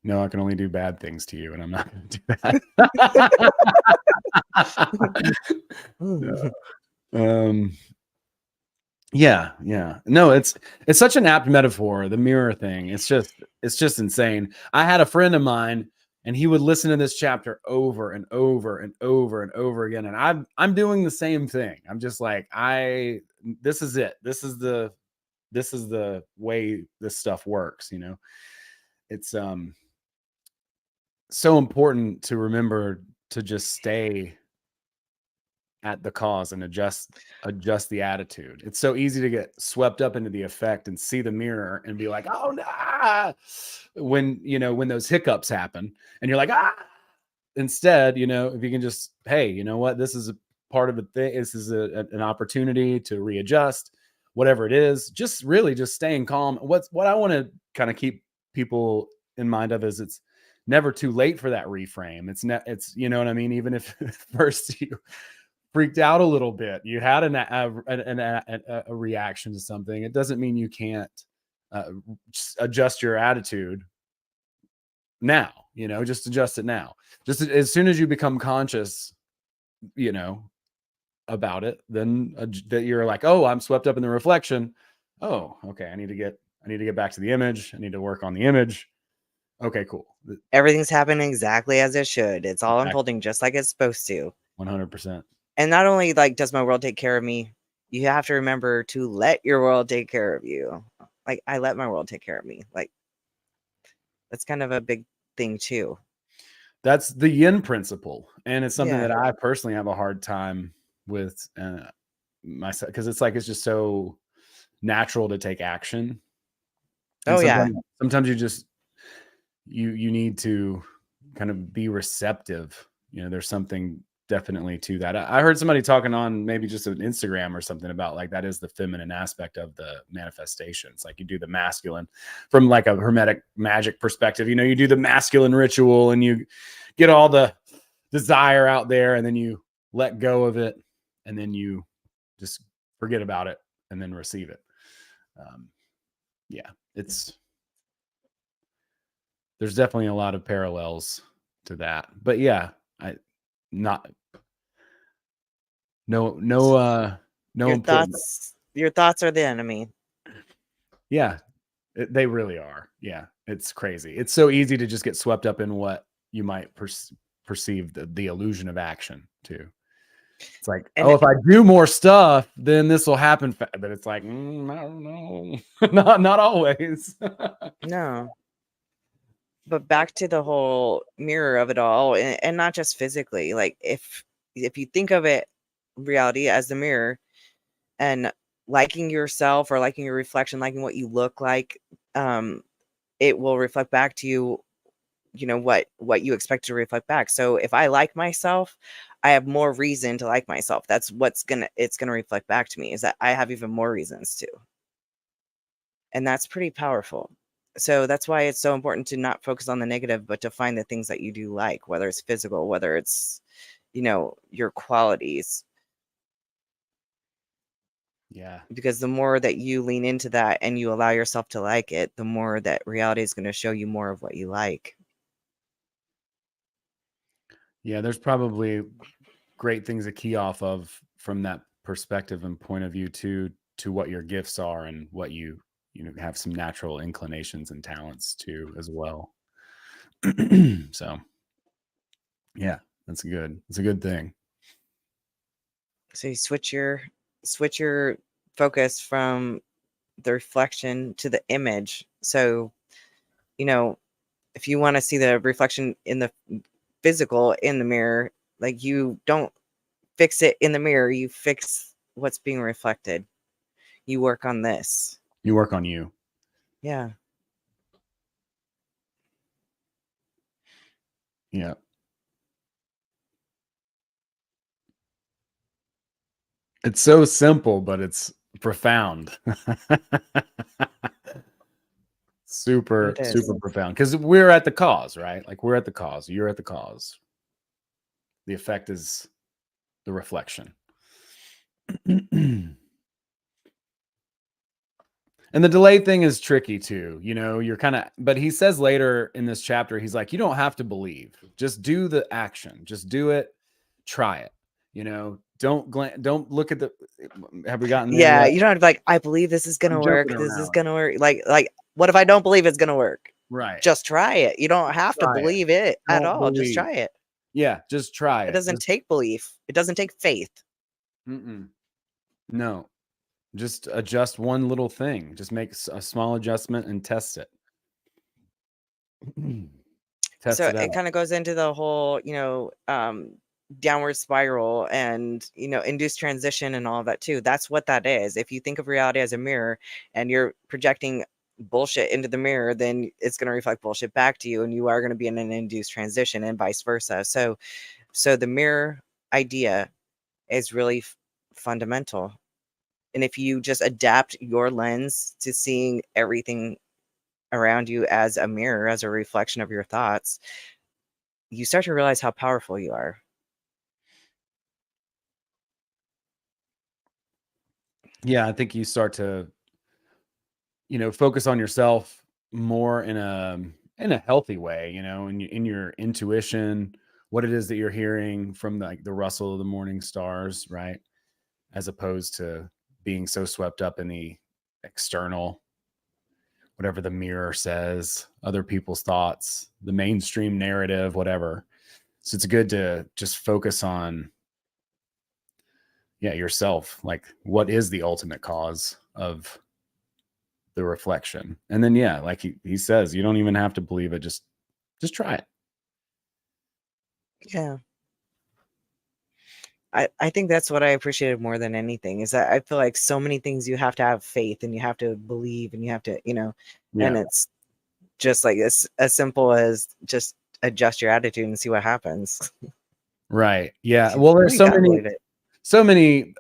No, I can only do bad things to you, and I'm not going to do that. Yeah. No, it's such an apt metaphor, the mirror thing. It's just insane. I had a friend of mine, and he would listen to this chapter over and over and over and over again. And I'm doing the same thing. I'm just like, this is it. This is the way this stuff works, It's so important to remember to just stay at the cause and adjust the attitude. It's so easy to get swept up into the effect and see the mirror and be like, oh no, when those hiccups happen and you're like, instead, if you can just, hey, you know what, this is a part of a thing. This is an opportunity to readjust, whatever it is, just really just staying calm. What I want to kind of keep people in mind of is it's never too late for that reframe. It's you know what I mean? Even if first you freaked out a little bit, you had a reaction to something, it doesn't mean you can't adjust your attitude now. Just adjust it now. Just as soon as you become conscious, about it, then that you're like, oh, I'm swept up in the reflection. Oh, okay. I need to get back to the image. I need to work on the image. Okay, cool. Everything's happening exactly as it should. It's all unfolding just like it's supposed to. 100%. And not only like does my world take care of me you have to remember to let your world take care of you. Like, I let my world take care of me. Like, that's kind of a big thing too. That's the yin principle, and it's something Yeah. that I personally have a hard time with myself, because it's like it's just so natural to take action, and Oh yeah. sometimes you just you need to kind of be receptive. You know, there's something definitely to that. I heard somebody talking on maybe just an Instagram or something about like that is the feminine aspect of the manifestation. It's like you do the masculine from like a hermetic magic perspective. You know, you do the masculine ritual and you get all the desire out there, and then you let go of it, and then you just forget about it and then receive it. Yeah, there's definitely a lot of parallels to that. But yeah, not no Your important. thoughts are the enemy. Yeah, they really are. Yeah, it's crazy. It's so easy to just get swept up in what you might perceive the illusion of action too. It's like, And oh, if I do more stuff, then this will happen. But it's like, I don't know, not always. no. But back to the whole mirror of it all, and not just physically. Like, if you think of it, reality as the mirror, and liking yourself or liking your reflection, liking what you look like, it will reflect back to you, what you expect to reflect back. So if I like myself, I have more reason to like myself. That's it's gonna reflect back to me, is that I have even more reasons to. And that's pretty powerful. So that's why it's so important to not focus on the negative, but to find the things that you do like, whether it's physical, whether it's, your qualities. Yeah. Because the more that you lean into that and you allow yourself to like it, the more that reality is going to show you more of what you like. Yeah, there's probably great things to key off of from that perspective and point of view to what your gifts are and what you have some natural inclinations and talents to as well. So yeah, that's good. It's a good thing. So you switch your focus from the reflection to the image. So, if you want to see the reflection in the physical in the mirror, like, you don't fix it in the mirror, you fix what's being reflected. You work on this. You work on you. Yeah. Yeah. It's so simple, but it's profound. Super, It is. super profound. Because we're at the cause, right? Like we're at the cause. You're at the cause. The effect is the reflection. And the delay thing is tricky too. You're kind of, but he says later in this chapter, he's like, you don't have to believe. Just do the action. Just do it. Try it. Don't look at the, have we gotten there Yeah, yet? you don't have to be like, I believe this is I'm gonna work. jumping This is around. gonna work. Like, what if I don't believe it's gonna work? Right. Just try it. You don't have to Try it. believe it at Don't all. Just believe. try it. Yeah. Just try It it. doesn't take belief. It doesn't take faith. No. Just adjust one little thing. Just make a small adjustment and test it. Test So it out. it kind of goes into the whole, downward spiral and, induced transition and all of that too. That's what that is. If you think of reality as a mirror and you're projecting bullshit into the mirror, then it's going to reflect bullshit back to you, and you are going to be in an induced transition, and vice versa. So the mirror idea is really fundamental. And if you just adapt your lens to seeing everything around you as a mirror, as a reflection of your thoughts, you start to realize how powerful you are. Yeah, I think you start to, focus on yourself more in a healthy way, in your intuition, what it is that you're hearing from the rustle of the morning stars, right? As opposed to being so swept up in the external, whatever the mirror says, other people's thoughts, the mainstream narrative, whatever. So it's good to just focus on, yourself. Like, what is the ultimate cause of the reflection? And then, like he says, you don't even have to believe it. Just try it. Yeah. I think that's what I appreciated more than anything, is that I feel like so many things you have to have faith and you have to believe and you have to, and it's just like as simple as just adjust your attitude and see what happens. Right. Yeah. Well, there's You so gotta many, believe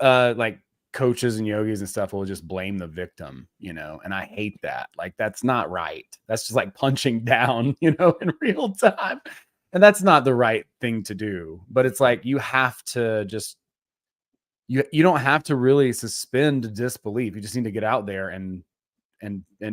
it. like coaches and yogis and stuff will just blame the victim, and I hate that. Like, that's not right. That's just like punching down, in real time. And that's not the right thing to do. But it's like, you have to just, you don't have to really suspend disbelief. You just need to get out there and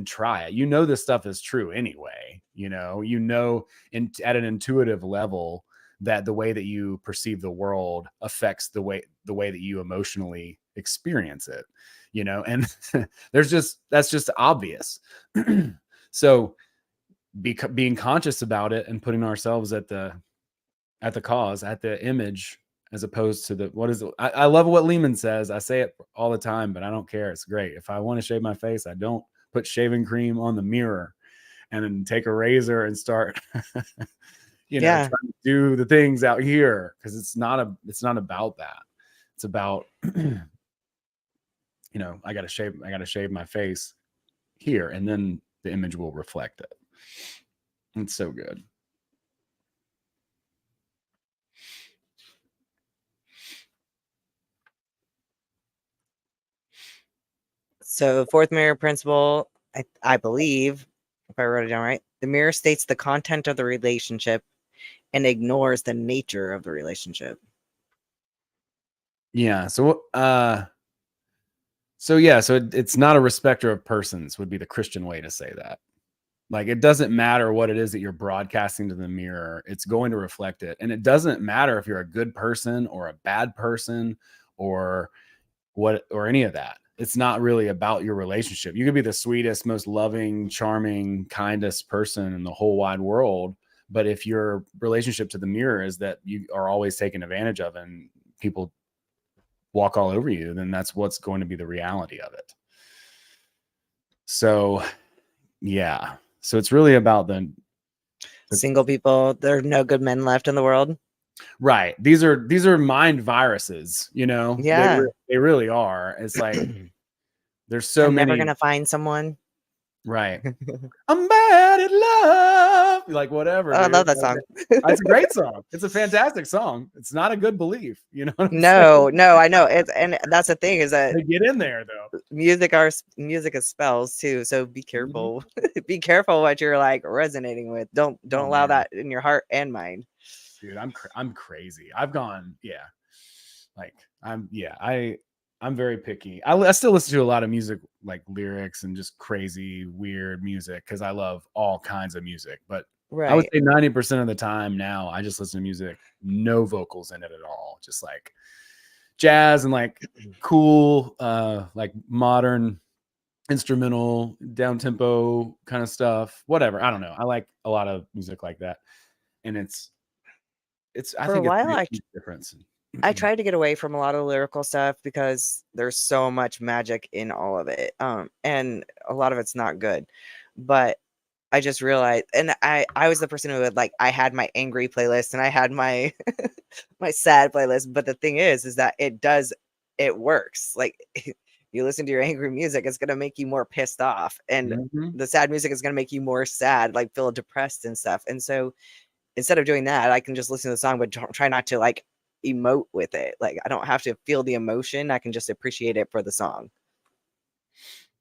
try it. This stuff is true anyway. At an intuitive level that the way that you perceive the world affects the way that you emotionally experience it, and that's just obvious. So being conscious about it and putting ourselves at the cause, at the image, as opposed to I love what Lehman says. I say it all the time, but I don't care. It's great. If I want to shave my face, I don't put shaving cream on the mirror and then take a razor and start trying to do the things out here, because it's not about that. It's about I gotta shave my face here, and then the image will reflect it. It's so good. So, fourth mirror principle, I believe, if I wrote it down right, the mirror states the content of the relationship and ignores the nature of the relationship. Yeah. So it's not a respecter of persons, would be the Christian way to say that. Like, it doesn't matter what it is that you're broadcasting to the mirror, it's going to reflect it. And it doesn't matter if you're a good person or a bad person or any of that. It's not really about your relationship. You could be the sweetest, most loving, charming, kindest person in the whole wide world, but if your relationship to the mirror is that you are always taken advantage of and people walk all over you, then that's what's going to be the reality of it. So, yeah. So it's really about the single people. There are no good men left in the world. Right. These are mind viruses, Yeah. They really are. It's like, there's so I'm many. never gonna find someone. Right. I'm bad at love. Like, whatever. Oh, I love that song. It's a great song. It's a fantastic song. It's not a good belief. You know what I'm No, saying? no, I know. And that's the thing, is that They get in there though. music is spells too. So be careful. Be careful what you're like resonating with. Don't allow that in your heart and mind. Dude, I'm crazy. I've gone, like, I'm very picky. I still listen to a lot of music, like lyrics and just crazy, weird music, because I love all kinds of music. But I would say 90% of the time now, I just listen to music, no vocals in it at all. Just like jazz and like cool, like modern instrumental, down tempo kind of stuff. Whatever. I don't know. I like a lot of music like that. And I think it's a huge difference. I tried to get away from a lot of lyrical stuff because there's so much magic in all of it. And a lot of it's not good. But I just realized, and I was the person who would, like, I had my angry playlist and I had my my sad playlist. But the thing is that it works. Like, you listen to your angry music, it's gonna make you more pissed off. And the sad music is gonna make you more sad, like feel depressed and stuff. And so instead of doing that, I can just listen to the song, but try not to like emote with it. Like, I don't have to feel the emotion. I can just appreciate it for the song.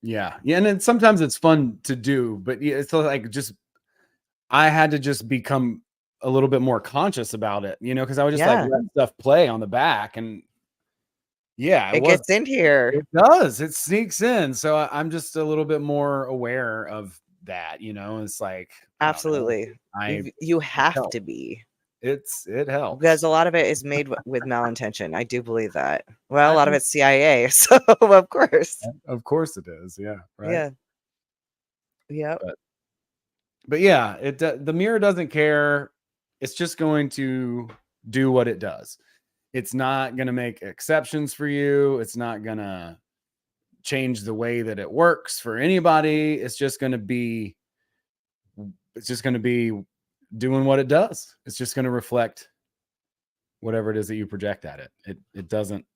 Yeah. And then sometimes it's fun to do, but it's like, I had to just become a little bit more conscious about it, because I would just like let stuff play on the back, and it gets in here. It does. It sneaks in. So I'm just a little bit more aware of that, it's like, absolutely. You have to be. It helps, because a lot of it is made with malintention. I do believe that. Well, a lot of it's CIA, so of course it is. Yeah. Right. Yeah. But yeah, the mirror doesn't care. It's just going to do what it does. It's not going to make exceptions for you. It's not going to change the way that it works for anybody. It's just going to be doing what it does. It's just going to reflect whatever it is that you project at it. It doesn't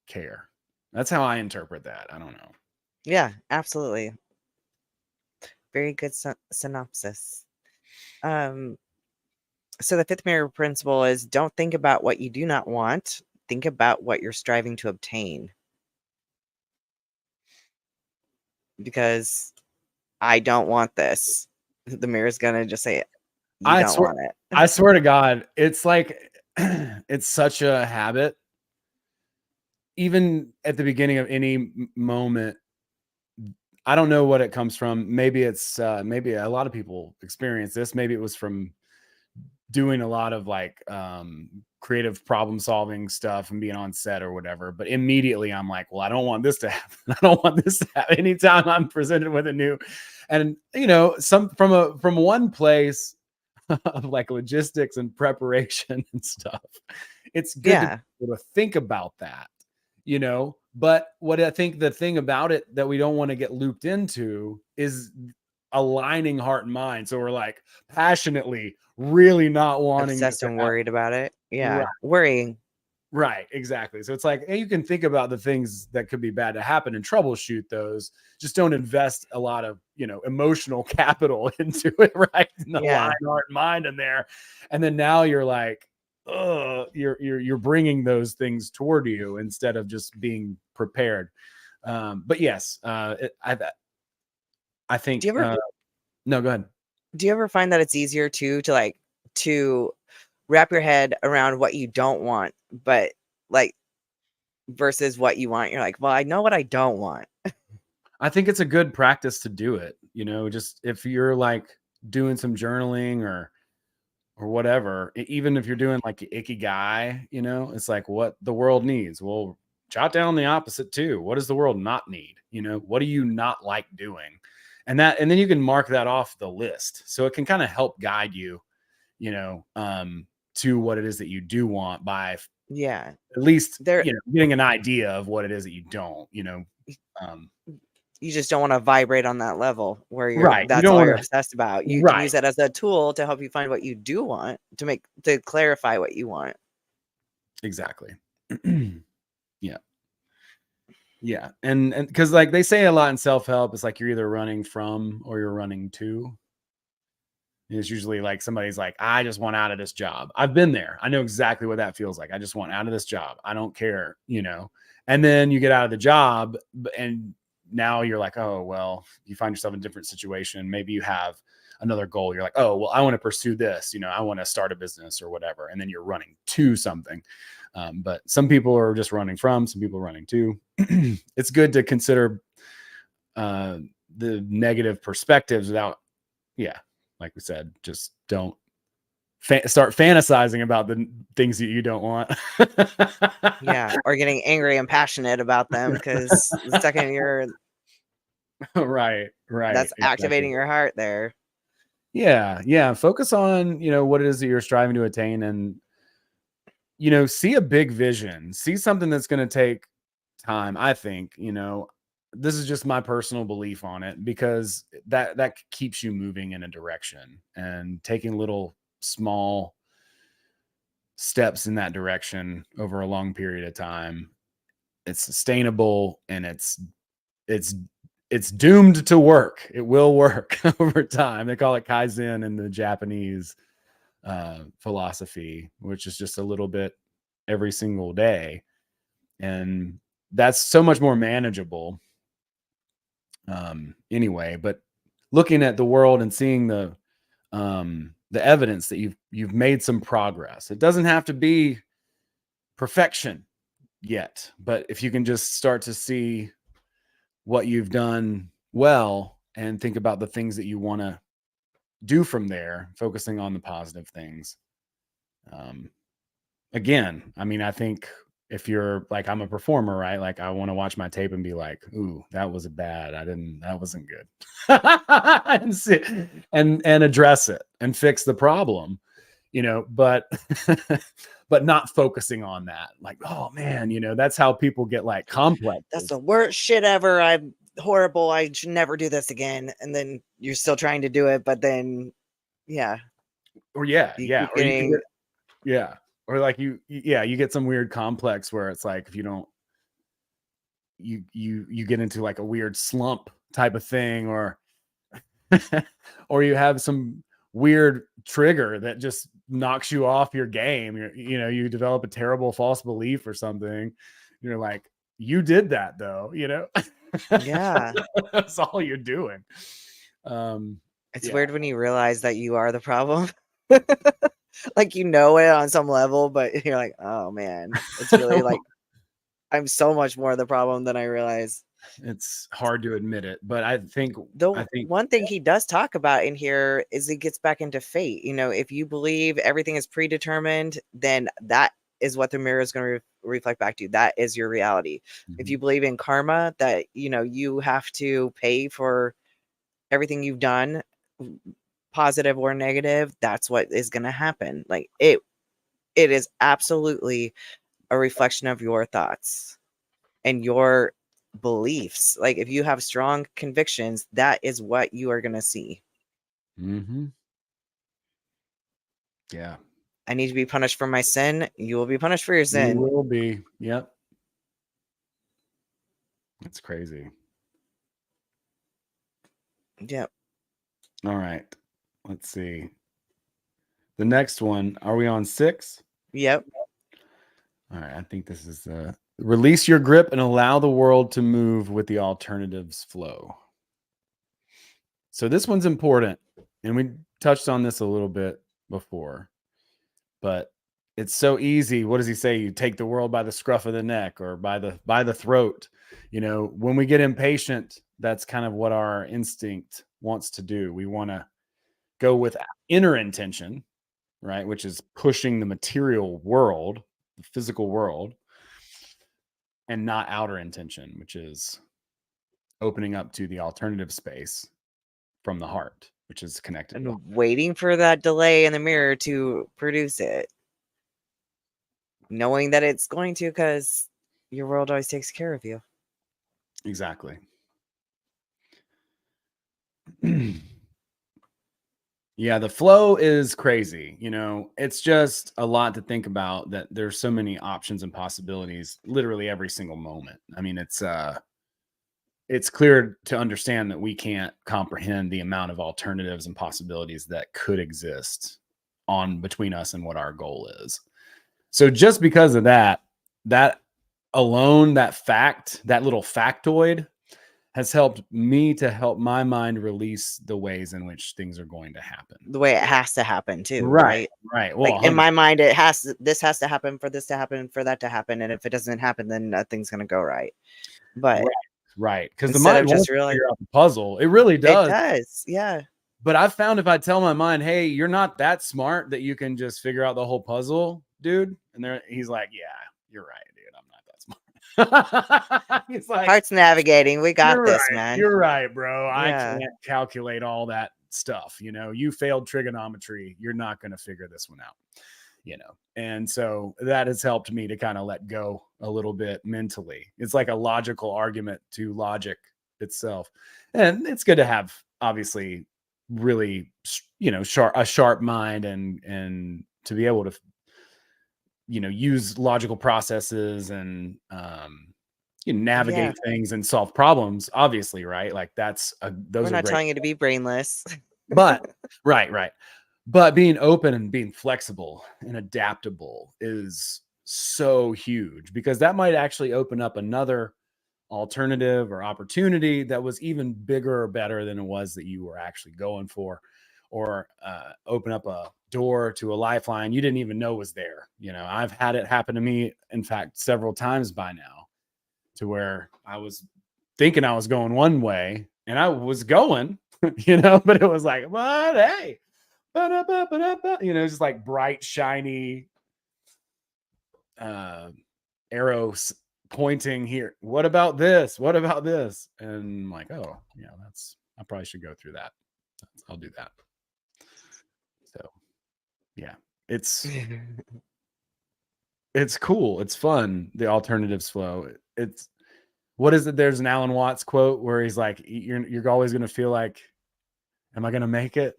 care. That's how I interpret that. I don't know. Yeah, absolutely. Very good synopsis. So the fifth mirror principle is don't think about what you do not want. Think about what you're striving to obtain. Because I don't want this. The mirror's going to just say, you don't want it. I swear to God, it's like, it's such a habit. Even at the beginning of any moment, I don't know what it comes from. Maybe it's, maybe a lot of people experience this. Maybe it was from doing a lot of like creative problem solving stuff and being on set or whatever. But immediately I'm like, well, I don't want this to happen. I don't want this to happen. Anytime I'm presented with a new, and you know, from one place of like logistics and preparation and stuff, it's good to be able to think about that, you know. But what I think the thing about it that we don't want to get looped into is aligning heart and mind. So we're like passionately really not wanting, obsessed and worried about it. Yeah. Right. Worrying. Right. Exactly. So it's like, hey, you can think about the things that could be bad to happen and troubleshoot those. Just don't invest a lot of, you know, emotional capital into it. Right. And the line, heart, and mind in there. And then now you're like, you're bringing those things toward you instead of just being prepared. But yes, I think. Do you ever, no, go ahead. Do you ever find that it's easier to wrap your head around what you don't want, but like versus what you want? You're like, well, I know what I don't want. I think it's a good practice to do it. You know, just if you're like doing some journaling or whatever, even if you're doing like the ikigai, you know, it's like what the world needs. Well, jot down the opposite too. What does the world not need? You know, what do you not like doing? And then you can mark that off the list. So it can kind of help guide you, you know, to what it is that you do want by at least getting an idea of what it is that you don't, you know. You just don't want to vibrate on that level where that's all you're obsessed about. You can use that as a tool to help you find what you do want, to clarify what you want. Exactly. Yeah. Yeah. And because like they say a lot in self-help, it's like you're either running from or you're running to. It's usually like somebody's like, I just want out of this job. I've been there. I know exactly what that feels like. I just want out of this job. I don't care, you know. And then you get out of the job and now you're like, oh, well, you find yourself in a different situation. Maybe you have another goal. You're like, oh, well, I want to pursue this. You know, I want to start a business or whatever. And then you're running to something. But some people are just running from, some people are running to. It's good to consider the negative perspectives without, like we said, just don't start fantasizing about the things that you don't want. Or getting angry and passionate about them, because the second you're right, that's activating your heart there. Focus on, you know, what it is that you're striving to attain, and you know, see a big vision, see something that's going to take time. I think, you know, this is just my personal belief on it, because that keeps you moving in a direction and taking little small steps in that direction over a long period of time. It's sustainable and it's doomed to work. It will work over time. They call it Kaizen in the Japanese philosophy, which is just a little bit every single day. And that's so much more manageable. Anyway, but looking at the world and seeing the evidence that you've made some progress. It doesn't have to be perfection yet, but if you can just start to see what you've done well and think about the things that you want to do from there, focusing on the positive things. Again, I mean, I think if you're like, I'm a performer, right? Like I want to watch my tape and be like, ooh, that was bad. That wasn't good. and address it and fix the problem, you know, but but not focusing on that. Like, oh man, you know, that's how people get like complex. That's the worst shit ever. I'm horrible. I should never do this again. And then you're still trying to do it, but then yeah. Or yeah, You yeah. keep Or you getting, can get, yeah. Or like you get some weird complex where it's like if you don't you get into like a weird slump type of thing, or or you have some weird trigger that just knocks you off your game. You know, you develop a terrible false belief or something. You're like, you did that though, you know? yeah. That's all you're doing. It's Yeah. weird when you realize that you are the problem. Like, you know it on some level, but you're like, oh man, it's really like I'm so much more the problem than I realize. It's hard to admit it, but I think One thing he does talk about in here is he gets back into fate. You know, if you believe everything is predetermined, then that is what the mirror is going to reflect back to you. That is your reality. If you believe in karma, that, you know, you have to pay for everything you've done, positive or negative, that's what is going to happen. Like it is absolutely a reflection of your thoughts and your beliefs. Like if you have strong convictions, that is what you are going to see. Yeah. I need to be punished for my sin. You will be punished for your sin. You will be. Yep. That's crazy. Yep. All right. Let's see. The next one. Are we on 6? Yep. All right. I think this is release your grip and allow the world to move with the alternatives flow. So this one's important. And we touched on this a little bit before, but it's so easy. What does he say? You take the world by the scruff of the neck or by the throat. You know, when we get impatient, that's kind of what our instinct wants to do. We want to go with inner intention, right? Which is pushing the material world, the physical world, and not outer intention, which is opening up to the alternative space from the heart, which is connected. And waiting for that delay in the mirror to produce it. Knowing that it's going to, because your world always takes care of you. Exactly. Yeah, the flow is crazy. You know, it's just a lot to think about, that there's so many options and possibilities literally every single moment. I mean, it's clear to understand that we can't comprehend the amount of alternatives and possibilities that could exist on between us and what our goal is. So just because of that alone, that fact, that little factoid has helped me to help my mind release the ways in which things are going to happen. The way it has to happen too, Right. right? Well, like in my mind, this has to happen for this to happen, for that to happen. And if it doesn't happen, then nothing's going to go right. But right. Because the instead mind of wants just to really, figure out the puzzle. It really does. it does. Yeah. But I've found if I tell my mind, hey, you're not that smart that you can just figure out the whole puzzle, dude. And he's like, yeah, you're right, dude. I'm not that smart. He's like, Heart's navigating. We got this, right, man. You're right, bro. Yeah. I can't calculate all that stuff. You know, you failed trigonometry. You're not going to figure this one out, you know? And so that has helped me to kind of let go a little bit mentally. It's like a logical argument to logic itself. And it's good to have, obviously, really, you know, a sharp mind and to be able to, you know, use logical processes and you navigate things and solve problems, obviously, right? Like those We're are not great. telling you to be brainless. But right. But being open and being flexible and adaptable is so huge, because that might actually open up another alternative or opportunity that was even bigger or better than it was that you were actually going for, or open up a door to a lifeline you didn't even know was there. You know, I've had it happen to me, in fact, several times by now, to where I was thinking I was going one way and I was going, you know, but it was like, what? Hey, you know, just like bright, shiny arrows pointing here. What about this? What about this? And I'm like, oh, yeah, I probably should go through that. I'll do that. So, yeah. it's cool. It's fun. The alternatives flow. It's what is it? There's an Alan Watts quote where he's like, "You're always going to feel like, am I going to make it?"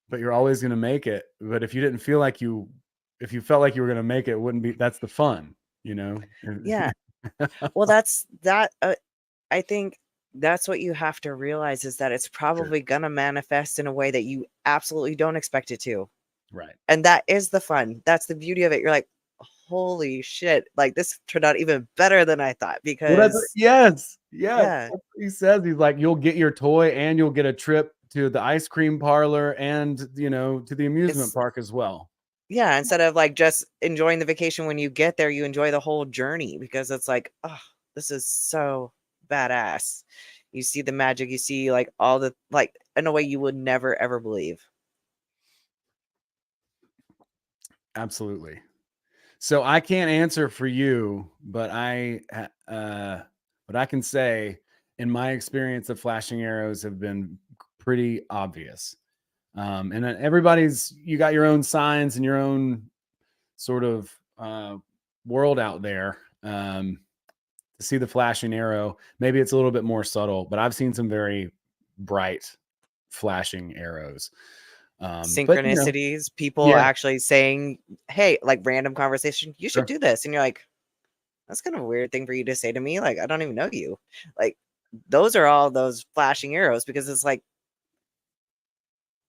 But you're always going to make it. But if you didn't feel like if you felt like you were going to make it, it wouldn't be. That's the fun, you know. Yeah. Well, that's that. I think that's what you have to realize is that it's probably going to manifest in a way that you absolutely don't expect it to. Right. And that is the fun. That's the beauty of it. You're like, holy shit. Like this turned out even better than I thought because yes. yeah, He says, he's like, you'll get your toy and you'll get a trip to the ice cream parlor and, to the amusement park as well. Yeah. Instead of like just enjoying the vacation when you get there, you enjoy the whole journey because it's like, oh, this is so badass. You see the magic, you see like all the, like in a way you would never ever believe. Absolutely. So I can't answer for you, but what I can say in my experience, the flashing arrows have been pretty obvious. And then you got your own signs and your own sort of world out there. To see the flashing arrow, maybe it's a little bit more subtle, but I've seen some very bright flashing arrows. Synchronicities, people yeah, actually saying, hey, like random conversation, you should sure. do this. And you're like, that's kind of a weird thing for you to say to me. Like, I don't even know you. Like, those are all those flashing arrows because it's like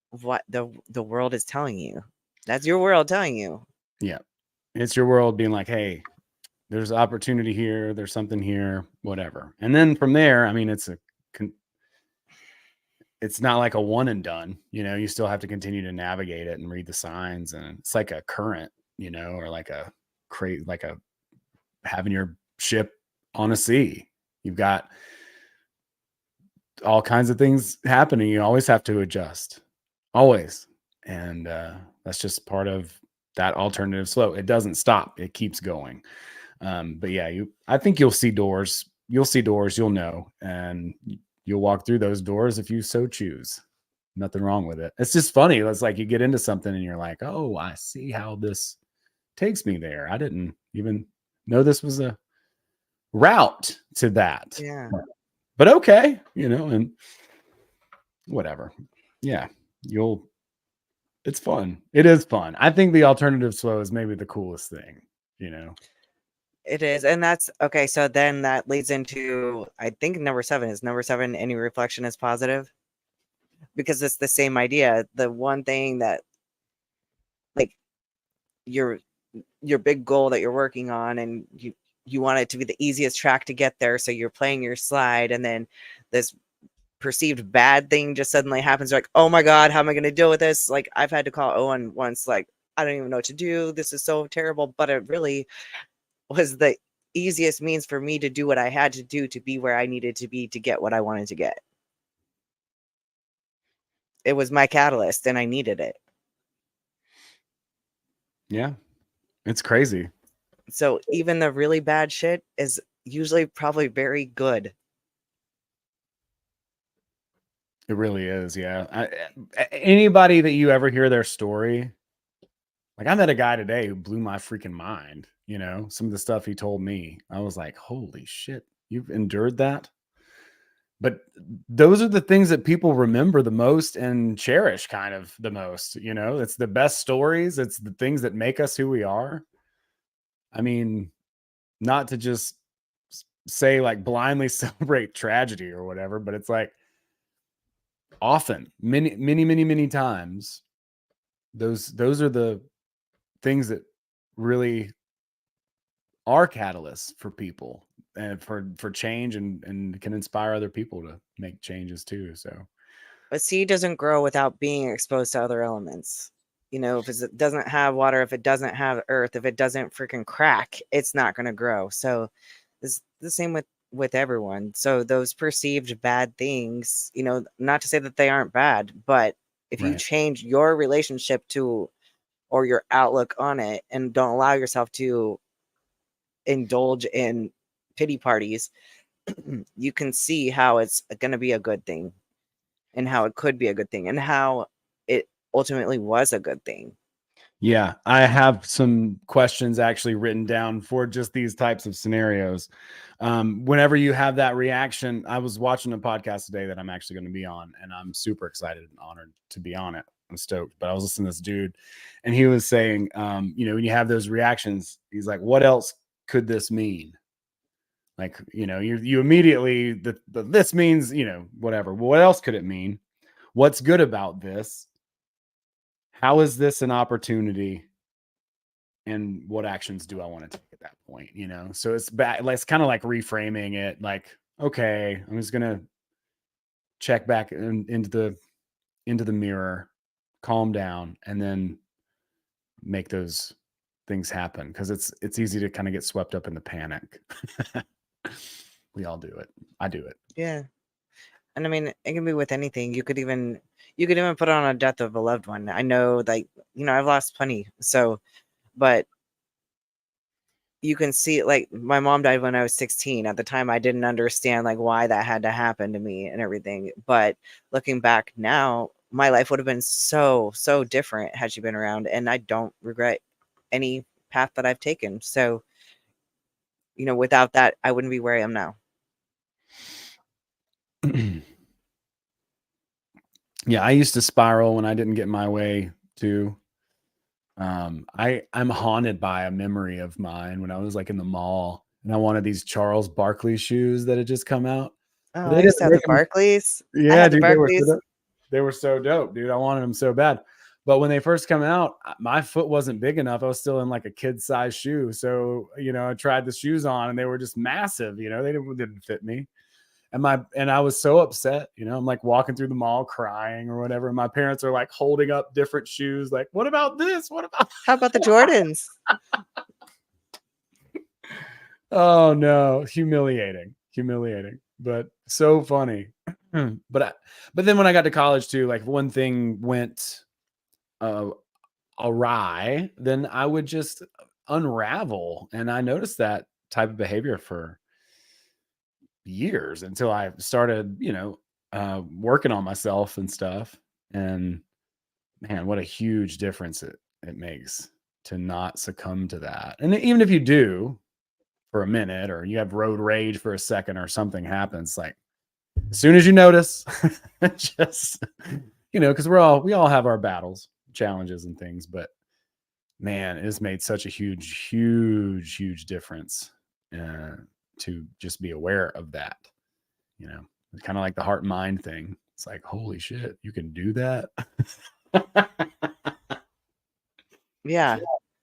what the world is telling you. That's your world telling you. Yeah. It's your world being like, hey, there's opportunity here, there's something here, whatever. And then from there, I mean, it's not like a one and done, you still have to continue to navigate it and read the signs, and it's like a current, or like a having your ship on a sea. You've got all kinds of things happening. You always have to adjust, always. And that's just part of that alternative slope. It doesn't stop. It keeps going. But yeah, I think you'll see doors. You'll know, and you'll walk through those doors if you so choose. Nothing wrong with it. It's just funny. It's like you get into something and you're like, oh, I see how this takes me there. I didn't even know this was a route to that. Yeah. But okay, and whatever. Yeah, it's fun. It is fun. I think the alternative flow is maybe the coolest thing, It is. And that's okay. So then that leads into, I think number 7 is any reflection is positive, because it's the same idea. The one thing that like your big goal that you're working on, and you want it to be the easiest track to get there. So you're playing your slide, and then this perceived bad thing just suddenly happens. You're like, oh my God, how am I going to deal with this? Like I've had to call Owen once, like, I don't even know what to do. This is so terrible. But it really was the easiest means for me to do what I had to do to be where I needed to be to get what I wanted to get. It was my catalyst and I needed it. Yeah, it's crazy. So even the really bad shit is usually probably very good. It really is. Yeah. Anybody that you ever hear their story, like I met a guy today who blew my freaking mind. Some of the stuff he told me, I was like, holy shit, you've endured that. But those are the things that people remember the most and cherish kind of the most. It's the best stories. It's the things that make us who we are. I mean, not to just say like blindly celebrate tragedy or whatever, but it's like often, many times, those are the things that really are catalysts for people and for change, and can inspire other people to make changes too. So A seed doesn't grow without being exposed to other elements. If it doesn't have water, if it doesn't have earth, if it doesn't freaking crack, it's not going to grow. So it's the same with everyone. So those perceived bad things, not to say that they aren't bad, but if you right. change your relationship to, or your outlook on it, and don't allow yourself to indulge in pity parties, you can see how it's going to be a good thing, and how it could be a good thing, and how it ultimately was a good thing. Yeah, I have some questions actually written down for just these types of scenarios. Whenever you have that reaction, I was watching a podcast today that I'm actually going to be on, and I'm super excited and honored to be on it. I'm stoked. But I was listening to this dude, and he was saying, you know, when you have those reactions, he's like, "What else could this mean?" Like, you know, you immediately this means, you know, whatever. Well, what else could it mean? What's good about this? How is this an opportunity? And what actions do I want to take at that point? You know, so it's bad. It's kind of like reframing it. Like, okay, I'm just gonna check back into the mirror, calm down, and then make those things happen, because it's easy to kind of get swept up in the panic. We all do it. I do it. Yeah. And I mean, it can be with anything. You could even put on a death of a loved one. I know, like, you know, I've lost plenty. So, but you can see, like, my mom died when I was 16. At the time, I didn't understand, like, why that had to happen to me and everything. But looking back now, my life would have been so different had she been around. And I don't regret any path that I've taken. So, you know, without that, I wouldn't be where I am now. Yeah, I used to spiral when I didn't get my way too. I'm haunted by a memory of mine when I was like in the mall and I wanted these Charles Barkley shoes that had just come out. Oh, But they I used didn't to have make the them. Barclays. I Yeah, had the dude, Barclays. they were so dope, dude. I wanted them so bad. But when they first come out, my foot wasn't big enough. I was still in like a kid size shoe. So, you know, I tried the shoes on and they were just massive, you know, they didn't fit me. And I was so upset, you know, I'm like walking through the mall crying or whatever. And my parents are like holding up different shoes. Like, what about this? What about? How about the Jordans? Oh no, humiliating, but so funny. But then when I got to college too, like if one thing went awry, then I would just unravel. And I noticed that type of behavior for years until I started, you know, working on myself and stuff. And man, what a huge difference it makes to not succumb to that. And even if you do for a minute, or you have road rage for a second, or something happens, like as soon as you notice, just, you know, because we all have our battles, challenges and things, but man, it's made such a huge difference to just be aware of that. You know, it's kind of like the heart and mind thing. It's like, holy shit, you can do that. Yeah.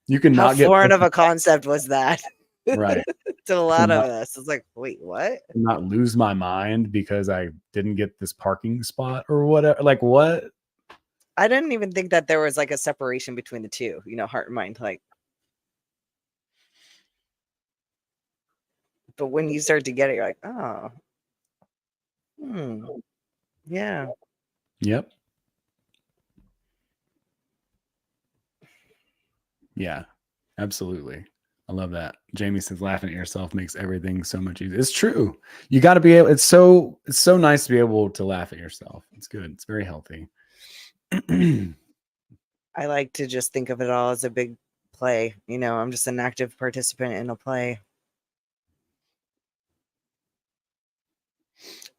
You can How not get foreign of a concept was that? right. To a lot of us. It's like, wait, what? Not lose my mind because I didn't get this parking spot or whatever. Like what? I didn't even think that there was like a separation between the two, you know, heart and mind. Like, but when you start to get it, you're like, oh, yeah. Yep. Yeah, absolutely. I love that. Jamie says laughing at yourself makes everything so much easier. It's true. You got to be able, it's so nice to be able to laugh at yourself. It's good. It's very healthy. I like to just think of it all as a big play. You know, I'm just an active participant in a play.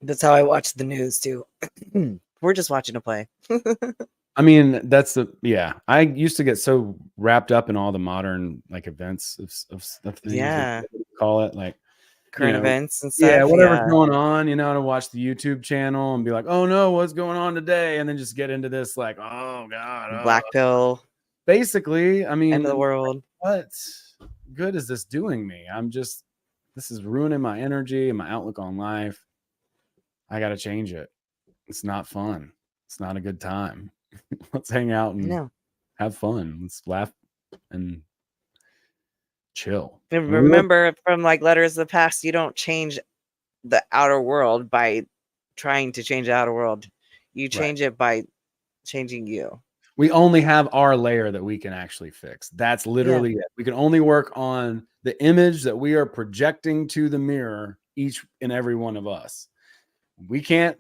That's how I watch the news too. We're just watching a play. I mean, yeah. I used to get so wrapped up in all the modern like events of things. Yeah. Call it like Current events and stuff. Yeah, whatever's going on, you know, to watch the YouTube channel and be like, oh no, what's going on today? And then just get into this like, oh God. Black pill. Basically, I mean, End of the world. What good is this doing me? This is ruining my energy and my outlook on life. I got to change it. It's not fun. It's not a good time. Let's hang out and have fun. Let's laugh and chill. And remember, from like Letters of the Past, you don't change the outer world by trying to change the outer world. You change it by changing you. We only have our layer that we can actually fix. That's literally it. We can only work on the image that we are projecting to the mirror, each and every one of us. We can't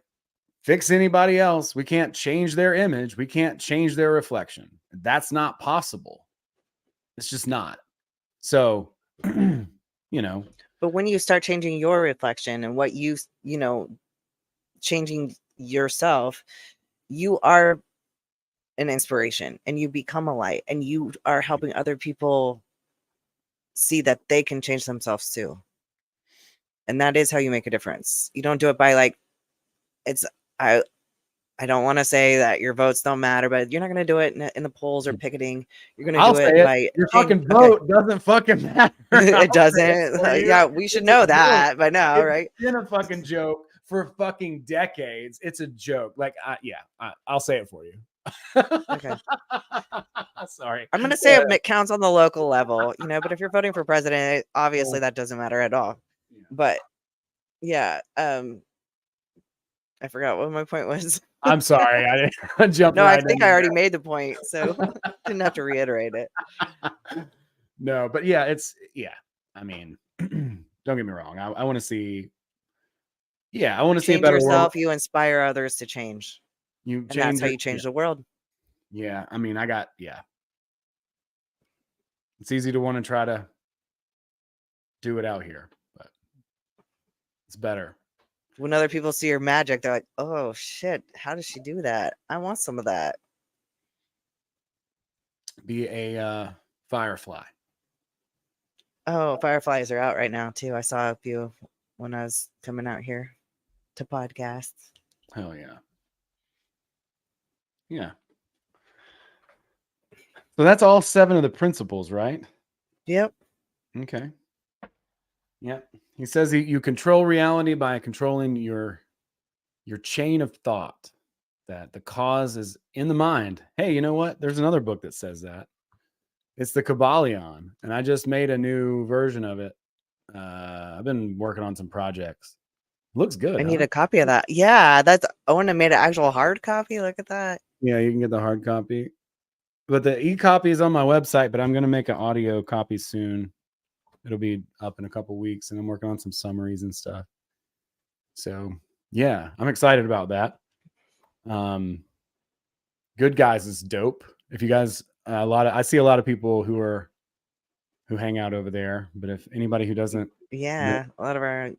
fix anybody else. We can't change their image. We can't change their reflection. That's not possible. It's just not. So, you know. But when you start changing your reflection and what you know, changing yourself, you are an inspiration and you become a light and you are helping other people see that they can change themselves too. And that is how you make a difference. You don't do it by like, it's, I don't want to say that your votes don't matter, but you're not going to do it in the polls or picketing. You're going to I'll do say it it. by Your fucking vote doesn't fucking matter. It doesn't. Yeah, we should know that by now, right? It's been a fucking joke for fucking decades. It's a joke. Like, I'll say it for you. Okay. Sorry. I'm going to say it counts on the local level, you know, but if you're voting for president, obviously that doesn't matter at all. Yeah. But yeah, I forgot what my point was. I'm sorry. I didn't jump. No, I think I already made the point, so didn't have to reiterate it. No, but yeah, I mean, don't get me wrong. I want to see. Yeah, I want to see a Change better yourself, world. you inspire others to change. And that's how you change the world. Yeah, I mean, it's easy to want to try to do it out here, but it's better. When other people see your magic, they're like, oh shit, how does she do that? I want some of that. Be a firefly. Oh, fireflies are out right now too. I saw a few when I was coming out here to podcasts. Hell yeah. Yeah. So that's all 7 of the principles, right? Yep. Okay. Yep. He says you control reality by controlling your chain of thought, that the cause is in the mind. Hey, you know what? There's another book that says that. It's the Kabbalion, and I just made a new version of it. I've been working on some projects. Looks good. I need a copy of that. Yeah, Owen made an actual hard copy. Look at that. Yeah, you can get the hard copy. But the e-copy is on my website, but I'm going to make an audio copy soon. It'll be up in a couple weeks, and I'm working on some summaries and stuff. So, yeah, I'm excited about that. Good Guys is dope. If you guys, I see a lot of people who hang out over there, but if anybody who doesn't, yeah, a lot of our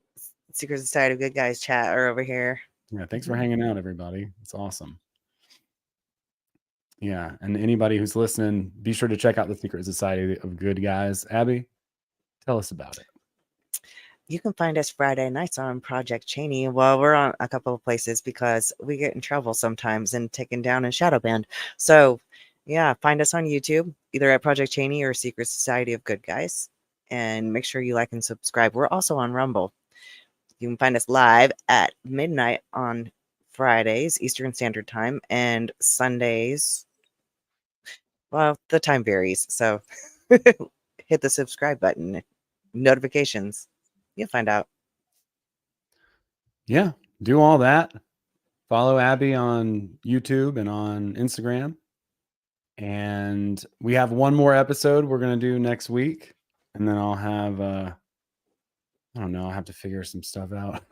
Secret Society of Good Guys chat are over here. Yeah, thanks for hanging out, everybody. It's awesome. Yeah, and anybody who's listening, be sure to check out the Secret Society of Good Guys. Abbie, tell us about it. You can find us Friday nights on Project Cheney. Well, we're on a couple of places because we get in trouble sometimes and taken down and shadow banned. So, yeah, find us on YouTube, either at Project Cheney or Secret Society of Good Guys. And make sure you like and subscribe. We're also on Rumble. You can find us live at midnight on Fridays, Eastern Standard Time, and Sundays. Well, the time varies. So hit the subscribe button, notifications. You'll find out. Yeah, do all that. Follow Abbie on YouTube and on Instagram. And we have one more episode we're going to do next week. And then I'll have, I don't know, I'll have to figure some stuff out.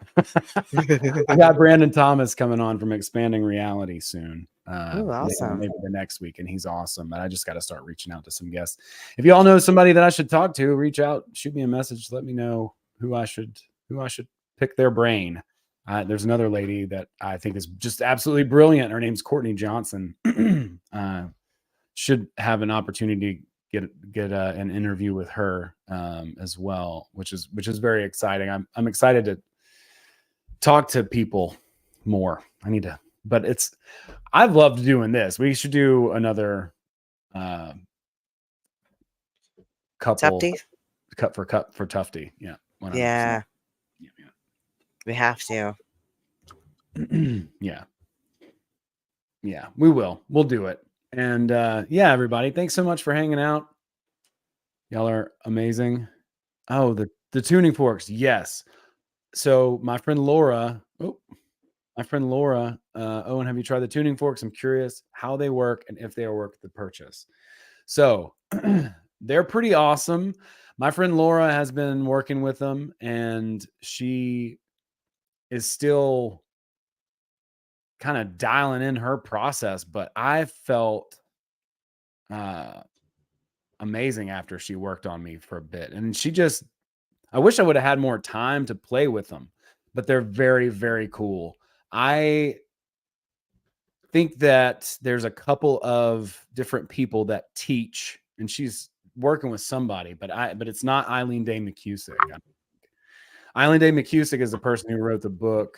I got Brandon Thomas coming on from Expanding Reality soon. Ooh, awesome. Maybe the next week. And he's awesome. But I just got to start reaching out to some guests. If you all know somebody that I should talk to, reach out, shoot me a message. Let me know who I should pick their brain. There's another lady that I think is just absolutely brilliant. Her name's Courtney Johnson. Should have an opportunity to get an interview with her as well, which is very exciting. I'm excited to talk to people more. But I've loved doing this. We should do another couple Tufty? cut for Tufty. Yeah. 100%. Yeah. Yeah. We have to. Yeah. Yeah, we will. We'll do it. And yeah, everybody, thanks so much for hanging out. Y'all are amazing. Oh, the tuning forks. Yes. So my friend Laura, Owen, have you tried the tuning forks? I'm curious how they work and if they are worth the purchase. So they're pretty awesome. My friend Laura has been working with them, and she is still kind of dialing in her process, but I felt amazing after she worked on me for a bit. And I wish I would have had more time to play with them, but they're very, very cool. I think that there's a couple of different people that teach, and she's working with somebody, but it's not Eileen Day McCusick. Eileen Day McCusick is the person who wrote the book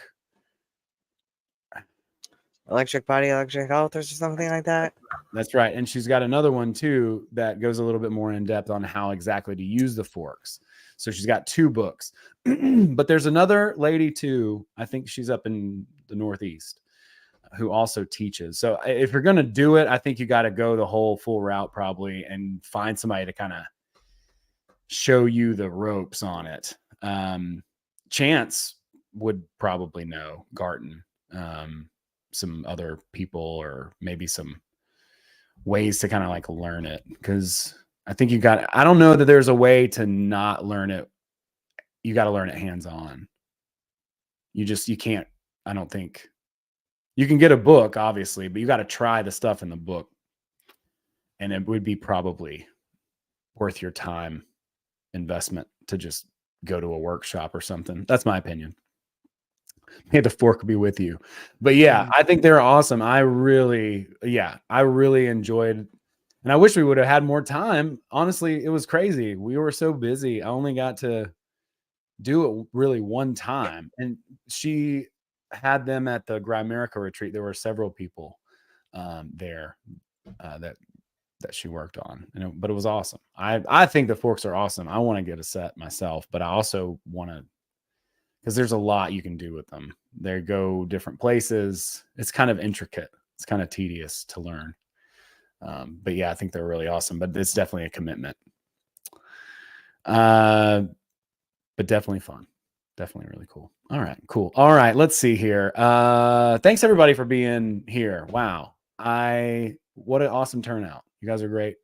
Electric Body, Electric Health, or something like that. That's right. And she's got another one too that goes a little bit more in depth on how exactly to use the forks. So she's got 2 books. But there's another lady too, I think she's up in the Northeast, who also teaches. So if you're going to do it, I think you got to go the whole full route probably and find somebody to kind of show you the ropes on it. Chance would probably know, Garton, some other people, or maybe some ways to kind of like learn it, because I think I don't know that there's a way to not learn it. You got to learn it hands-on. You can't, I don't think you can get a book obviously, but you got to try the stuff in the book, and it would be probably worth your time investment to just go to a workshop or something. That's my opinion. May the fork be with you. But yeah, I think they're awesome. I really enjoyed, and I wish we would have had more time. Honestly, it was crazy. We were so busy. I only got to do it really one time. And she had them at the Grimerica retreat. There were several people there that she worked on, but it was awesome. I think the forks are awesome. I want to get a set myself, but I also want to, because there's a lot you can do with them. They go different places. It's kind of intricate. It's kind of tedious to learn. But yeah, I think they're really awesome, but it's definitely a commitment. But definitely fun. Definitely really cool. All right, cool. All right, let's see here. Thanks everybody for being here. Wow. What an awesome turnout. You guys are great.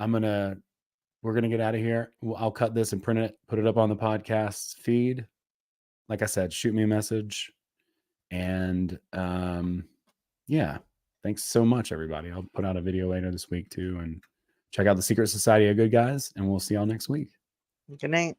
We're going to get out of here. I'll cut this and print it, put it up on the podcast feed. Like I said, shoot me a message. And yeah, thanks so much, everybody. I'll put out a video later this week too. And check out the Secret Society of Good Guys. And we'll see y'all next week. Good night.